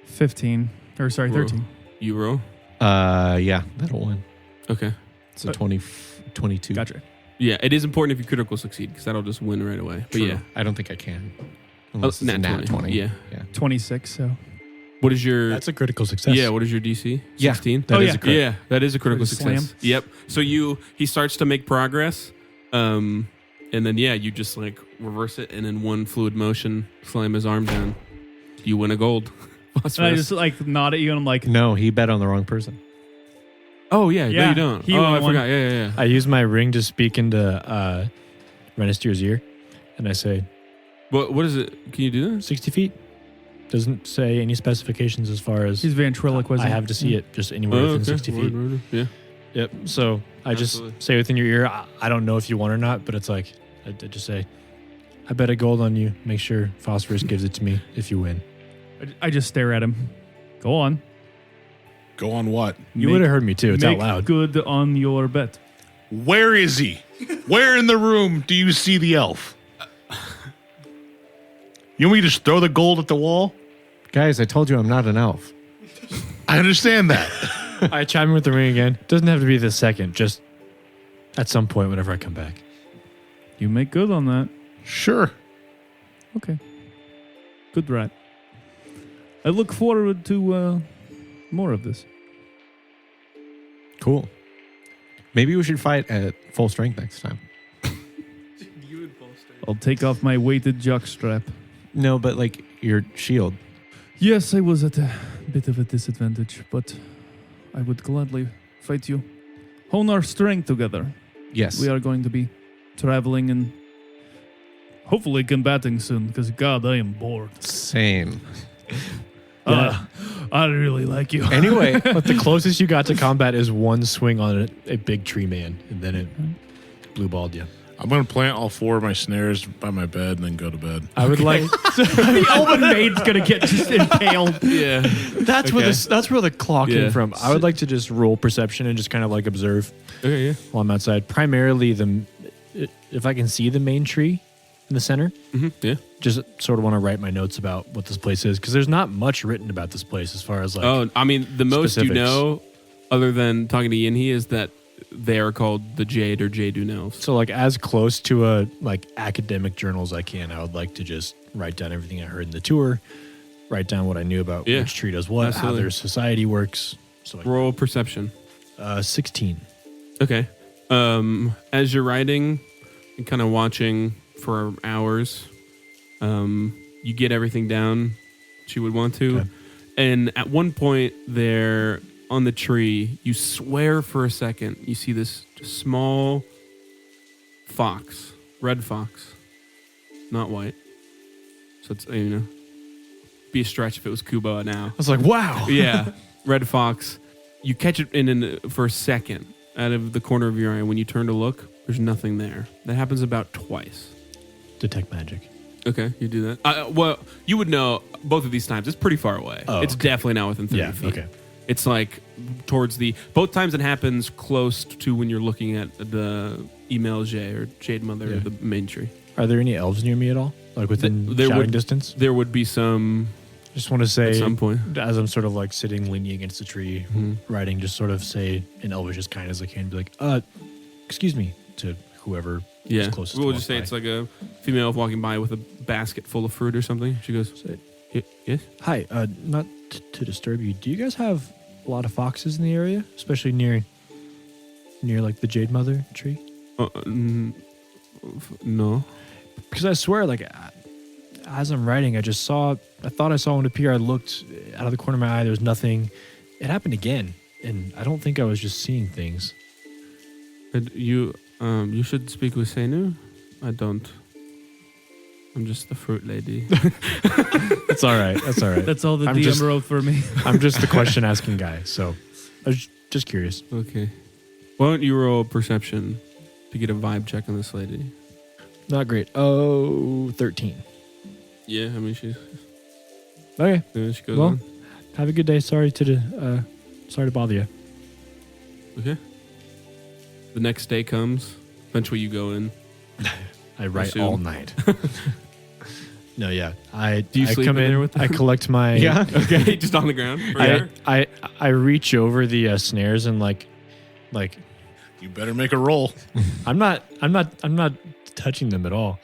15. Or sorry, Whoa. 13. You roll. Yeah, that'll win. Okay. So 22. Gotcha. Yeah, it is important if you critical succeed because that'll just win right away. But True. yeah, I don't think I can. oh, Unless it's a nat 20. Yeah. 26, so. What is your? That's a critical success. Yeah. What is your DC? Yeah. 16. That Oh, is yeah. a crit. Yeah, that is a critical Slam. success. Yep. So he starts to make progress, and then you just like reverse it and in one fluid motion slam his arm down. You win a gold. And I Phosphorus. just like nod at you and I'm like, No, he bet on the wrong person. Oh yeah, no Yeah, you don't. he Oh, won I one. forgot. Yeah. I use my ring to speak into Renister's ear, and I say, What is it? Can you do that? 60 feet. Doesn't say any specifications as far as he's ventriloquizing. I have to see it just anywhere within 60 feet. Yeah. Yep. So I just Absolutely. say within your ear, I don't know if you want or not, but it's like, I just say, I bet a gold on you. Make sure Phosphorus gives it to me if you win. I just stare at him. Go on. Go on what? You would have heard me too. It's out Make loud. good on your bet. Where is he? Where in the room do you see the elf? You want me to just throw the gold at the wall? Guys, I told you I'm not an elf. I understand that. I chime in with the ring again. Doesn't have to be the second, just at some point whenever I come back. You make good on that. Sure. Okay. Good rat. I look forward to more of this. Cool. Maybe we should fight at full strength next time. I'll take off my weighted jockstrap. No, but like your shield. Yes, I was at a bit of a disadvantage, but I would gladly fight you. Hone our strength together. Yes. We are going to be traveling and hopefully combating soon, because God, I am bored. Same. I really like you. Anyway, But the closest you got to combat is one swing on a big tree man, and then it blue balled you. I'm going to plant all 4 of my snares by my bed and then go to bed. I would like the elven maid's gonna get just impaled. Yeah. that's where the claw Yeah. came from. I would like to just roll perception and just kind of like observe Okay, yeah. while I'm outside. Primarily if I can see the main tree in the center, Yeah. just sort of want to write my notes about what this place is, because there's not much written about this place as far as like Oh, I mean, the most specifics. you know, other than talking to Yinhi, is that they are called the Jade or Jadun elves. So like as close to a like academic journal as I can. I would like to just write down everything I heard in the tour, write down what I knew about Yeah, which tree does what, absolutely. how their society works. So Roll perception. 16. Okay. As you're writing and kind of watching for hours, you get everything down that you would want to. Okay. And at one point there on the tree, you swear for a second, you see this small fox, red fox, not white. So it's, be a stretch if it was Kubo now. I was like, wow. Yeah, red fox. You catch it for a second out of the corner of your eye. When you turn to look, there's nothing there. That happens about twice. Detect magic. Okay, you do that. Well, you would know both of these times. It's pretty far away. Oh, it's okay. definitely not within 30 Yeah, feet. okay. It's like towards both times it happens close to when you're looking at the email J or Jade Mother, Yeah. the main tree. Are there any elves near me at all? Like within There shouting would- distance? There would be some Just want to say, at some point. as I'm sort of like sitting leaning against the tree, writing, just sort of say in elvish as kind as I can, be like, excuse me, to whoever Yeah, is closest we'll to just walk say by. it's like a female walking by with a basket full of fruit or something. She goes, yes? Hi, not to disturb you. Do you guys have a lot of foxes in the area, especially near like the Jade Mother tree? No. Because I swear, like as I'm writing, I thought I saw one appear. I looked out of the corner of my eye. There was nothing. It happened again, and I don't think I was just seeing things. And you should speak with Senu. I don't. I'm just the fruit lady. That's all right. That's all right. That's all the I'm DM just- wrote for me. I'm just the question asking guy. So I was just curious. Okay. Why don't you roll perception to get a vibe check on this lady? Not great. Oh, 13. Yeah, I mean she's. Okay. She goes Well, on. have a good day. Sorry to bother you. Okay. The next day comes. Eventually, you go in. I write Assume. all night. No, yeah. Do you I sleep come in in there with them? I collect my Yeah. Okay, just on the ground. Right there? I reach over the snares and like You better make a roll. I'm not touching them at all.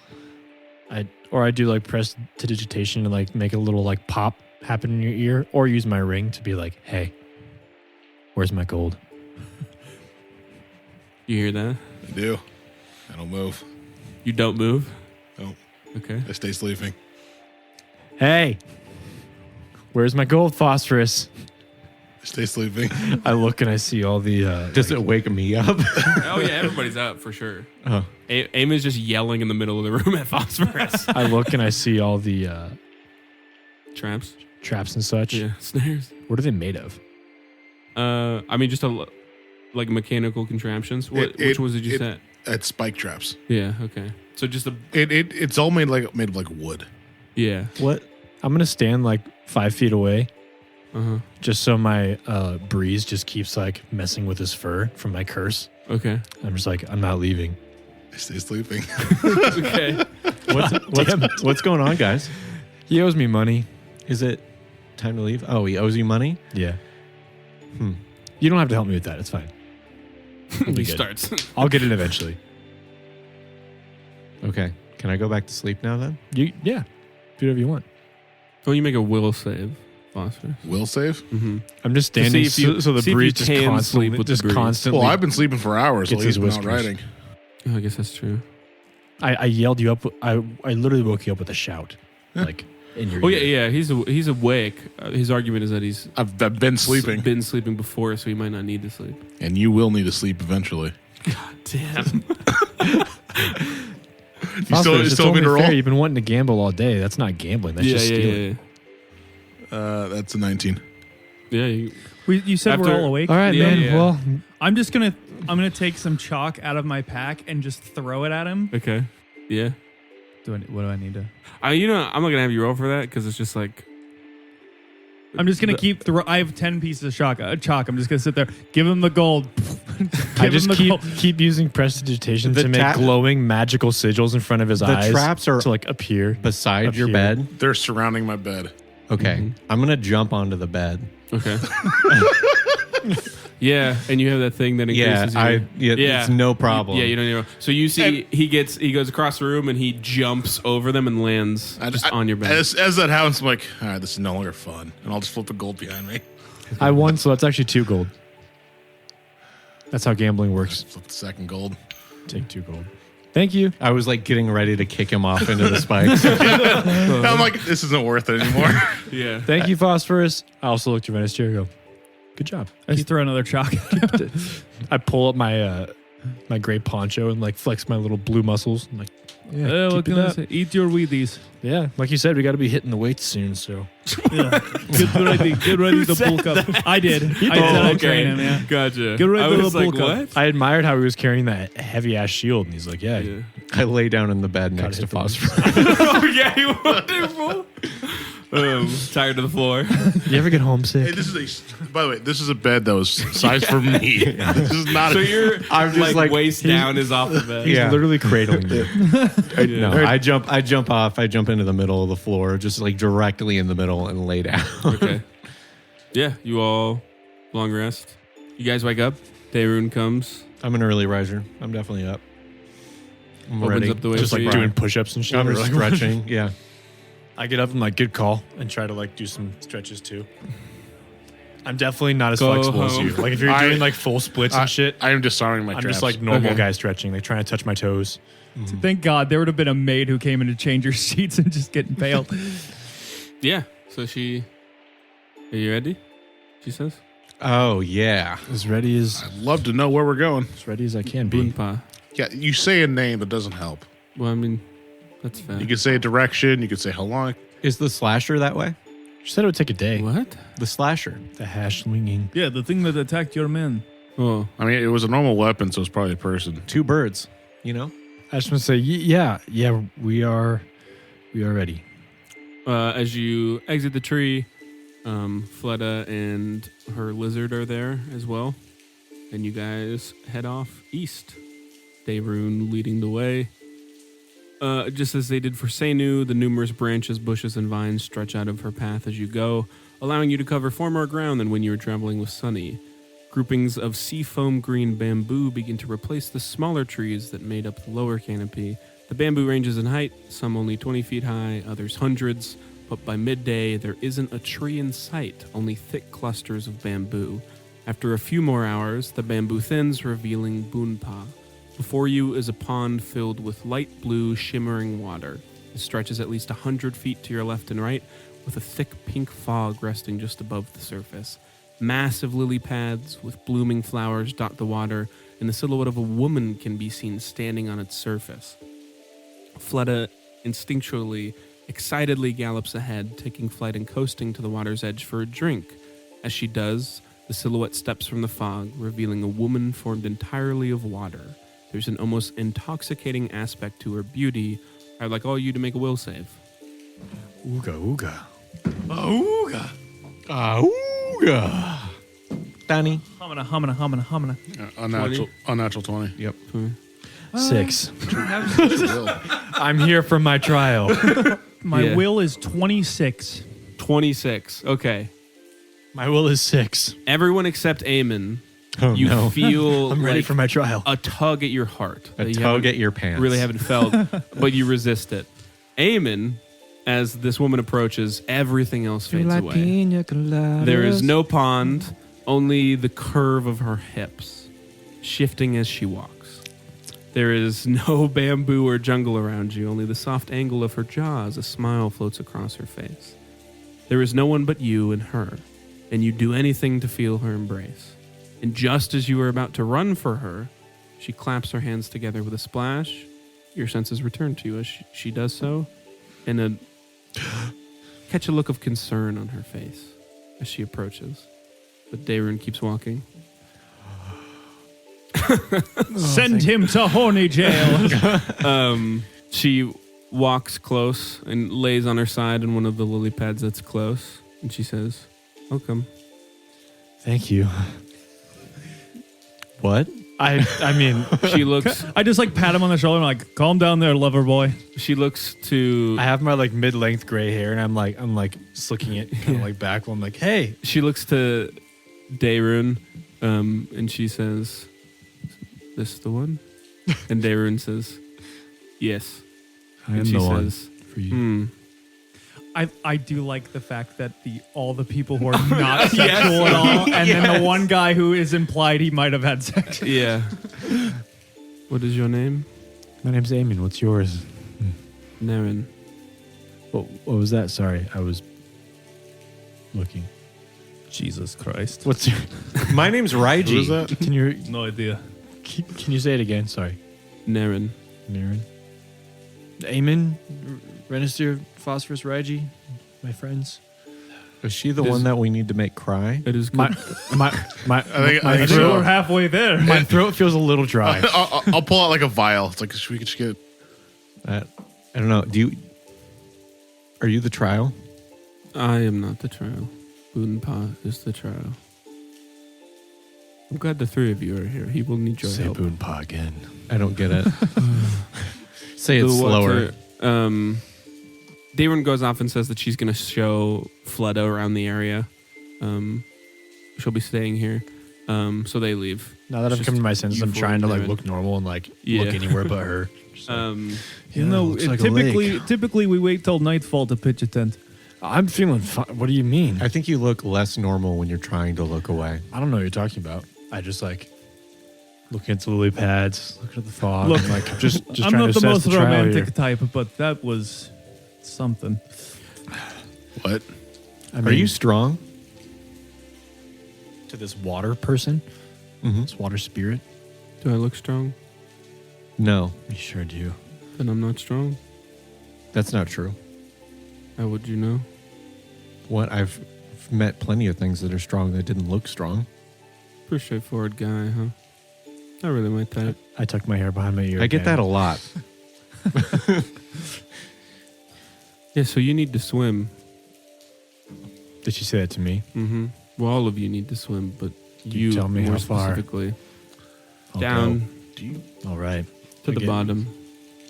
I do like press to digitation and like make a little like pop happen in your ear, or use my ring to be like, hey, where's my gold? You hear that? I do. I don't move. You don't move. No. Okay. I stay sleeping. Hey, where's my gold, Phosphorus? I stay sleeping. I look and I see all the Does it wake me up? Oh yeah, everybody's up for sure. Oh. Aim is just yelling in the middle of the room at Phosphorus. I look and I see all the Traps. traps and such. Yeah. Snares. What are they made of? I mean, just like mechanical contraptions. Which ones did you set? At spike traps. Yeah. Okay. So just a It's all made of like wood. yeah. What? I'm gonna stand like 5 feet away, Uh-huh. just so my breeze just keeps like messing with his fur from my curse. Okay. I'm just like, I'm not leaving. I stay sleeping. Okay. What's going on, guys? He owes me money. Is it time to leave? Oh, he owes you money? Yeah. You don't have to help me with that. It's fine. I'll be He good. starts. I'll get it eventually. Okay. Can I go back to sleep now then? Yeah. Do whatever you want. Oh, you make a will save, Phosphorus. Will save? Mm-hmm. I'm just standing see if you- so the see if breeze you just can constantly, sleep with the breeze. constantly. Well, I've been sleeping for hours while Gets he's his been out whiskers. riding. Oh, I guess that's true. I yelled you up. I literally woke you up with a shout, like in your Oh ear. yeah. He's awake. His argument is that he's I've been sleeping, been sleeping before, so he might not need to sleep. and you will need to sleep eventually. Damn. You still want me to roll? You've been wanting to gamble all day. That's not gambling. That's just stealing. That's a 19. Yeah. You said After- we're all awake. All right, Yeah, man. yeah. Well, I'm gonna take some chalk out of my pack and just throw it at him. Okay. Yeah. What do I need to? I'm not gonna have you roll for that because it's just like I'm just gonna keep I have 10 pieces of chalk. I'm just gonna sit there. Give him the gold. I just him the gold. keep using prestidigitation The to make glowing magical sigils in front of his eyes. The traps are to like appear. beside your Appear. bed. They're surrounding my bed. Okay. Mhm. I'm going to jump onto the bed. okay. Yeah, and you have that thing that increases It's no problem. Yeah, you don't know. So you see, he goes across the room and he jumps over them and lands just on your bed. As that happens, I'm like, all right, this is no longer fun. And I'll just flip a gold behind me. I won, so that's actually 2 gold. That's how gambling works. Flip the second gold. Take 2 gold. Thank you. I was like getting ready to kick him off into the spikes. I'm like, this isn't worth it anymore. Yeah. Thank you, Phosphorus. I also looked at Venice and go, good job. I just throw another chalk. I pull up my my gray poncho and like flex my little blue muscles. I'm like, yeah, What keep can it I up. say? Eat your Wheaties. Yeah, like you said, we got to be hitting the weights soon. So Yeah. Get ready to bulk up. I did. I said I'd train him. Yeah. Gotcha. Get ready I to was like, bulk up. what? I admired how he was carrying that heavy ass shield, and he's like, yeah. Yeah. I lay down in the bed next to hit the Phosphorus. Oh yeah, you wonderful. Tired to the floor. You ever get homesick? Hey, by the way, this is a bed that was sized for me. This is not So you're I'm just like waist down is off the bed. He's Yeah. literally cradling me. No, I jump off. I jump into the middle of the floor, just like directly in the middle and lay down. Okay. Yeah, you all long rest. You guys wake up. Dayrun comes. I'm an early riser. I'm definitely up. I'm Opens ready. up the way Just for like you. doing push-ups and shit. I'm Or, just like, stretching. Yeah. I get up and like, good call, and try to like do some stretches too. I'm definitely not as Go flexible as home. you. Like if you're doing like full splits and shit, I am disarming my I'm traps. just like normal Okay. guy stretching, like trying to touch my toes. Thank God there would have been a maid who came in to change your sheets and just get impaled. Yeah. So she. Are you ready? She says. Oh yeah. As ready as I'd love to know where we're going. I can be. Boonpa. Yeah, you say a name that doesn't help. Well, I mean, that's fair. You could say a direction. You could say how long. Is the slasher that way? She said it would take a day. What? The slasher. The hash swinging. Yeah, the thing that attacked your men. Oh. I mean, it was a normal weapon, so it's probably a person. 2 birds. You know. I just want to say, yeah, we are ready. As you exit the tree, Fleda and her lizard are there as well. And you guys head off east. Dayrun leading the way. Just as they did for Senu, the numerous branches, bushes, and vines stretch out of her path as you go, allowing you to cover far more ground than when you were traveling with Sunny. Groupings of seafoam green bamboo begin to replace the smaller trees that made up the lower canopy. The bamboo ranges in height, some only 20 feet high, others hundreds, but by midday there isn't a tree in sight, only thick clusters of bamboo. After a few more hours, the bamboo thins, revealing Boonpa. Before you is a pond filled with light blue, shimmering water. It stretches at least 100 feet to your left and right, with a thick pink fog resting just above the surface. Massive lily pads with blooming flowers dot the water, and the silhouette of a woman can be seen standing on its surface. Fleda instinctually, excitedly gallops ahead, taking flight and coasting to the water's edge for a drink. As she does, the silhouette steps from the fog, revealing a woman formed entirely of water. There's an almost intoxicating aspect to her beauty. I'd like all you to make a will save. Ooga. Auga. Danny. Hamana. Unnatural 20. Yep. 6. I'm here from my trial. My Yeah. will is 26. 26. Okay. My will is 6. Everyone except Eamon Oh, you no. feel I'm ready like for my trial. a tug at your heart. A that you tug haven't- at your pants. really haven't felt, but you resist it. Eamon, as this woman approaches, everything else fades away. There is no pond, only the curve of her hips, shifting as she walks. There is no bamboo or jungle around you, only the soft angle of her jaw as a smile floats across her face. There is no one but you and her, and you do anything to feel her embrace. And just as you are about to run for her, she claps her hands together with a splash. Your senses return to you as she does so, and catch a look of concern on her face as she approaches. But Dayrun keeps walking. Send him to horny jail. She walks close and lays on her side in one of the lily pads that's close, and she says, "Welcome." Thank you. What? I mean, She looks. I just like pat him on the shoulder and like, calm down there, lover boy. She looks to. I have my like mid-length gray hair, and I'm like slicking it kind of like back. While I'm like, hey, She looks to Dayrun, and she says, "This the one?" And Dayrun says, "Yes." I And am she the one says, for you. "Hmm." I do like the fact that all the people who are not sexual at all, and then the one guy who is implied he might have had sex. Yeah. What is your name? My name's Eamon. What's yours? Naren. What was that? Sorry, I was looking. Jesus Christ. What's your? My name's Raiji. Who is that? Can you No idea. can you say it again? Sorry, Naren. Naren. Eamon, Renister, Phosphorus, Raiji, my friends. Is she the This- one that we need to make cry? It is My good. my I think I think so. we're halfway there. my throat feels a little dry. I'll pull out like a vial. It's like, should we just get I don't know. Are you the trial? I am not the trial. Boonpa is the trial. I'm glad the three of you are here. He will need your Say help. Boonpa again. I don't get it. Say it The slower. water- Dayrun goes off and says that she's going to show Fleda around the area. She'll be staying here. So they leave. Now that I've Just come to my senses, I'm you trying to four like and look normal and like Yeah. look anywhere but her. Just like, You yeah, know, looks like a typically we wait till nightfall to pitch a tent. I'm feeling fine. What do you mean? I think you look less normal when you're trying to look away. I don't know what you're talking about. I just like looking at the lily pads, looking at the fog. Look, and, like just I'm trying not to the assess most the trial romantic here. type, but that was something. what? I Are mean, you strong? to this water person? Mm-hmm. This water spirit? Do I look strong? No, You sure do. Then I'm not strong. that's not true. How would you know? What? I've met plenty of things that are strong that didn't look strong. Pretty straightforward guy, huh? Not really my type. I tucked my hair behind my ear. I get again. that a lot. Yeah, so you need to swim. Did she say that to me? Mm-hmm. Well, all of you need to swim, but you tell me more how far. specifically. I'll Down go. All right. to the Begin. bottom.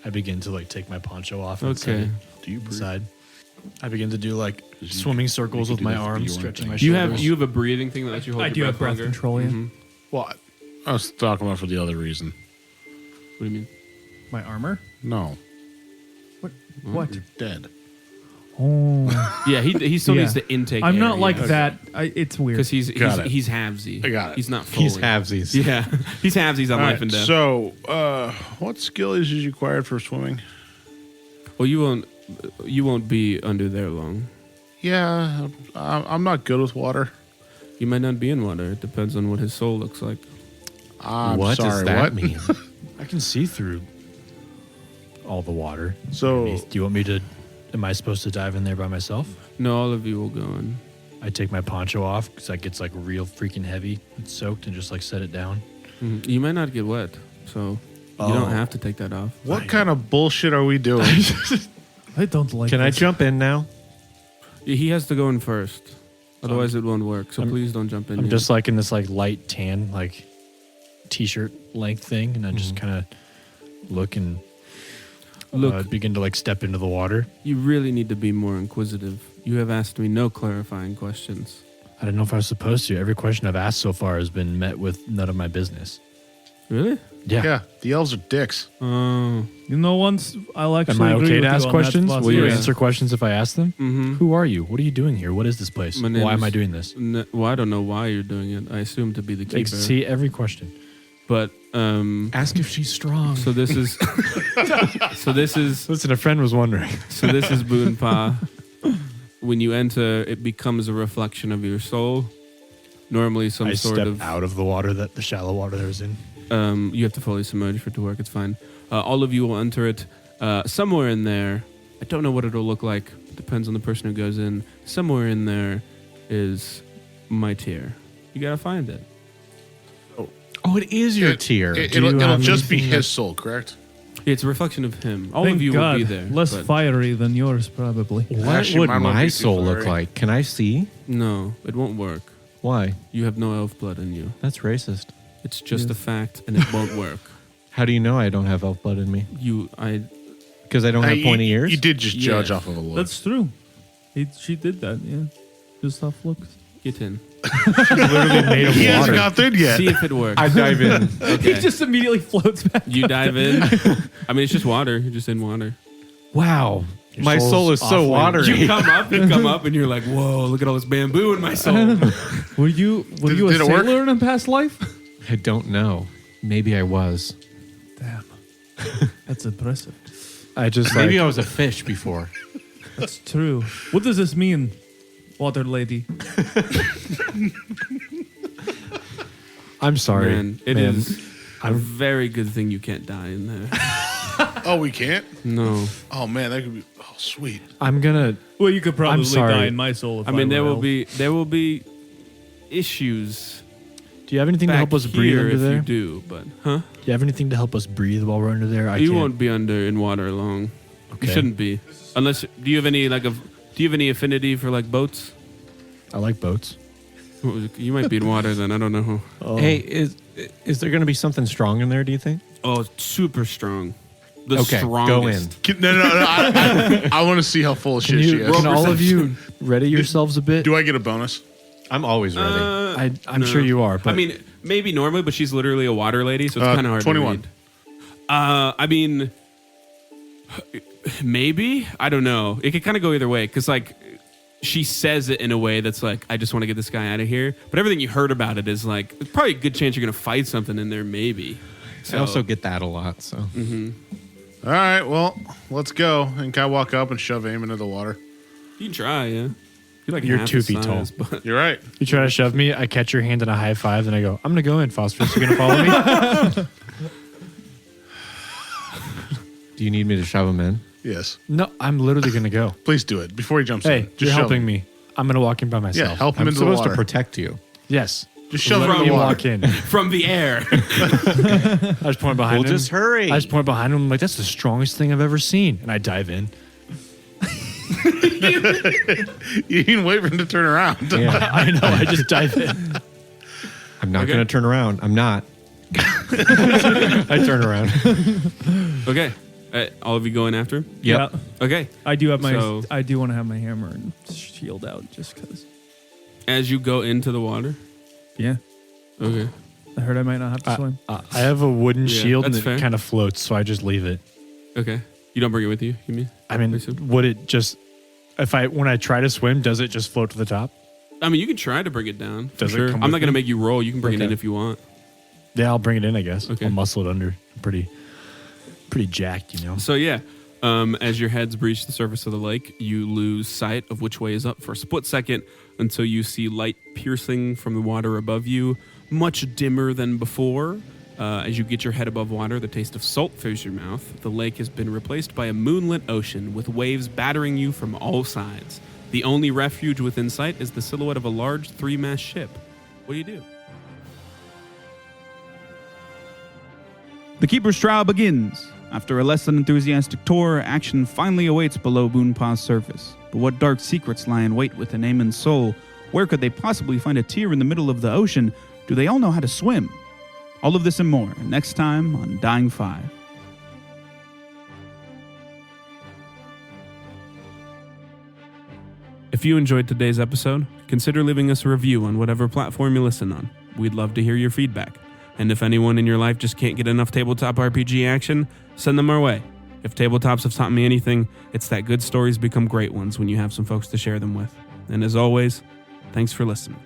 I begin to like take my poncho off and Okay. Do you breathe? inside. I begin to do like You- swimming circles you with can my do this, but arms, you weren't stretching my thinking. shoulders. You have a breathing thing that lets you hold I your do have breath longer. control, yeah. Mhm. Well, I was talking about for the other reason. What do you mean? My armor? No, What? you're dead. Oh, Yeah, he still Yeah. needs to intake. I'm not like yes. that. It's weird. Because he's Got it. he's halvesy. I got it. He's not fully. He's halvesies. Yeah, he's halvesies on All life right, and death. so, what skill is required for swimming? Well, you won't be under there long. Yeah, I'm not good with water. You might not be in water. It depends on what his soul looks like. I'm What sorry, does that what? mean? I can see through all the water. So, Do you want me to? Am I supposed to dive in there by myself? No, all of you will go in. I take my poncho off because that gets like real freaking heavy. It's soaked and just like set it down. Mhm. You might not get wet, so you Oh. don't have to take that off. what kind of bullshit are we doing? I don't like Can I this. jump in now? He has to go in first, otherwise it won't work. So please don't jump in. I'm yet. just like in this like light tan like t-shirt length thing, and I just kind of look and Look. begin to like step into the water. You really need to be more inquisitive. You have asked me no clarifying questions. I don't know if I was supposed to. Every question I've asked so far has been met with none of my business. Really? Yeah, the elves are dicks. Oh. You know, once I'll actually. Am I agree okay with to you ask on questions? that Will you Yeah. answer questions if I ask them? Mm-hmm. Who are you? What are you doing here? What is this place? My name Why am is- I doing this? Well, I don't know why you're doing it. I assume to be the keeper. See every question. But Ask if she's strong. so this is Listen, a friend was wondering. so this is Boonpa. When you enter, it becomes a reflection of your soul. Normally, some I sort step of out of the water, the shallow water that I was in. you have to fully submerge for it to work. It's fine. All of you will enter it. Somewhere in there, I don't know what it'll look like. Depends on the person who goes in. Somewhere in there is my tier. You gotta find it. Oh, it is your tier. It'll just be anything his soul, correct? It's a reflection of him. All Thank of you God. will be there. Less but fiery than yours, probably. What Actually, would mine won't my be too soul look fiery. like? Can I see? no, it won't work. Why? You have no elf blood in you. That's racist. It's just a fact, and it won't work. How do you know I don't have elf blood in me? Because I don't have pointy ears? You did just judge Yeah. off of a look. That's true. She did that, yeah. Just off looks. Get in. Literally made of he hasn't water. got in yet. See if it works. I dive in. Okay. He just immediately floats back. You dive in. I mean, it's just water. You're just in water. Wow. Your My soul's soul is so awfully- watery. You come up, and you're like, whoa, look at all this bamboo in my soul. Were you a Did it work? sailor in a past life? I don't know. Maybe I was. Damn. That's impressive. I just Maybe like, I was a fish before. That's true. What does this mean, water lady? I'm sorry. Man, it man. is a very good thing you can't die in there. Oh, we can't? No. Oh, man, that could be. Oh, sweet. I'm gonna. Well, you could probably sorry. die in my soul. If I mean, were there will elf. be issues Do you have anything to back help us breathe here under if there? you do, but Do you have anything to help us breathe while we're under there? you won't be under in water long. Okay. You shouldn't be, unless. Do you have any affinity for like boats? I like boats. You might be in water then. I don't know. Oh. Hey, is there going to be something strong in there, do you think? Oh, it's super strong. The Okay, go in. strongest. No. I want to see how full of Can, shit she you, is. can all of you ready yourselves a bit? Do I get a bonus? I'm always ready. I'm no. sure you are. But I mean, maybe normally, but she's literally a water lady, so it's kind of hard 21. to read. I mean, maybe. I don't know. It could kind of go either way, because like she says it in a way that's like, I just want to get this guy out of here. But everything you heard about it is like, there's probably a good chance you're going to fight something in there, maybe. I also get that a lot, so. All right, well, let's go. And can I walk up and shove aim into the water? You can try, yeah. You're like You're half 2 his feet size, tall. But You're right. you try to shove me, I catch your hand in a high five, and I go, I'm going to go in, Phosphorus. You going to follow me? Do you need me to shove him in? Yes. No, I'm literally going to go. Please do it before he jumps Hey, in. you're shove helping him. me. I'm going to walk in by myself. Yeah, help him I'm into the supposed water. to protect you. Yes. Just shove him Let in me the water. walk in. from the air. I just point behind We'll him. just hurry. I just point behind him. I'm like, that's the strongest thing I've ever seen. And I dive in. You didn't wait for him to turn around. Yeah. I know. I just dive in. I'm not Okay. going to turn around. I'm not. I turn around. Okay. All of you going after him? Yep. Yeah, Okay. I do have my. So- I do want to have my hammer and shield out just because. As you go into the water. Yeah, Okay. I heard I might not have to swim. I have a wooden Yeah, shield and that's it fair. kind of floats, so I just leave it. Okay. You don't bring it with you, you mean? I mean, would it just, when I try to swim, does it just float to the top? I mean, you can try to bring it down. for Does it sure. come I'm with not going to me? make you roll. You can bring it in Okay. if you want. Yeah, I'll bring it in, I guess. Okay. I'll muscle it under. I'm pretty jacked, you know? So, yeah. As your heads breach the surface of the lake, you lose sight of which way is up for a split second until you see light piercing from the water above you, much dimmer than before. As you get your head above water, the taste of salt fills your mouth. The lake has been replaced by a moonlit ocean with waves battering you from all sides. The only refuge within sight is the silhouette of a large 3-mast ship. What do you do? The Keeper's trial begins. After a less than enthusiastic tour, action finally awaits below Boonpa's surface. But what dark secrets lie in wait within Eamon's soul? Where could they possibly find a tier in the middle of the ocean? Do they all know how to swim? All of this and more next time on Dying 5. If you enjoyed today's episode, consider leaving us a review on whatever platform you listen on. We'd love to hear your feedback. And if anyone in your life just can't get enough tabletop RPG action, send them our way. If tabletops have taught me anything, it's that good stories become great ones when you have some folks to share them with. And as always, thanks for listening.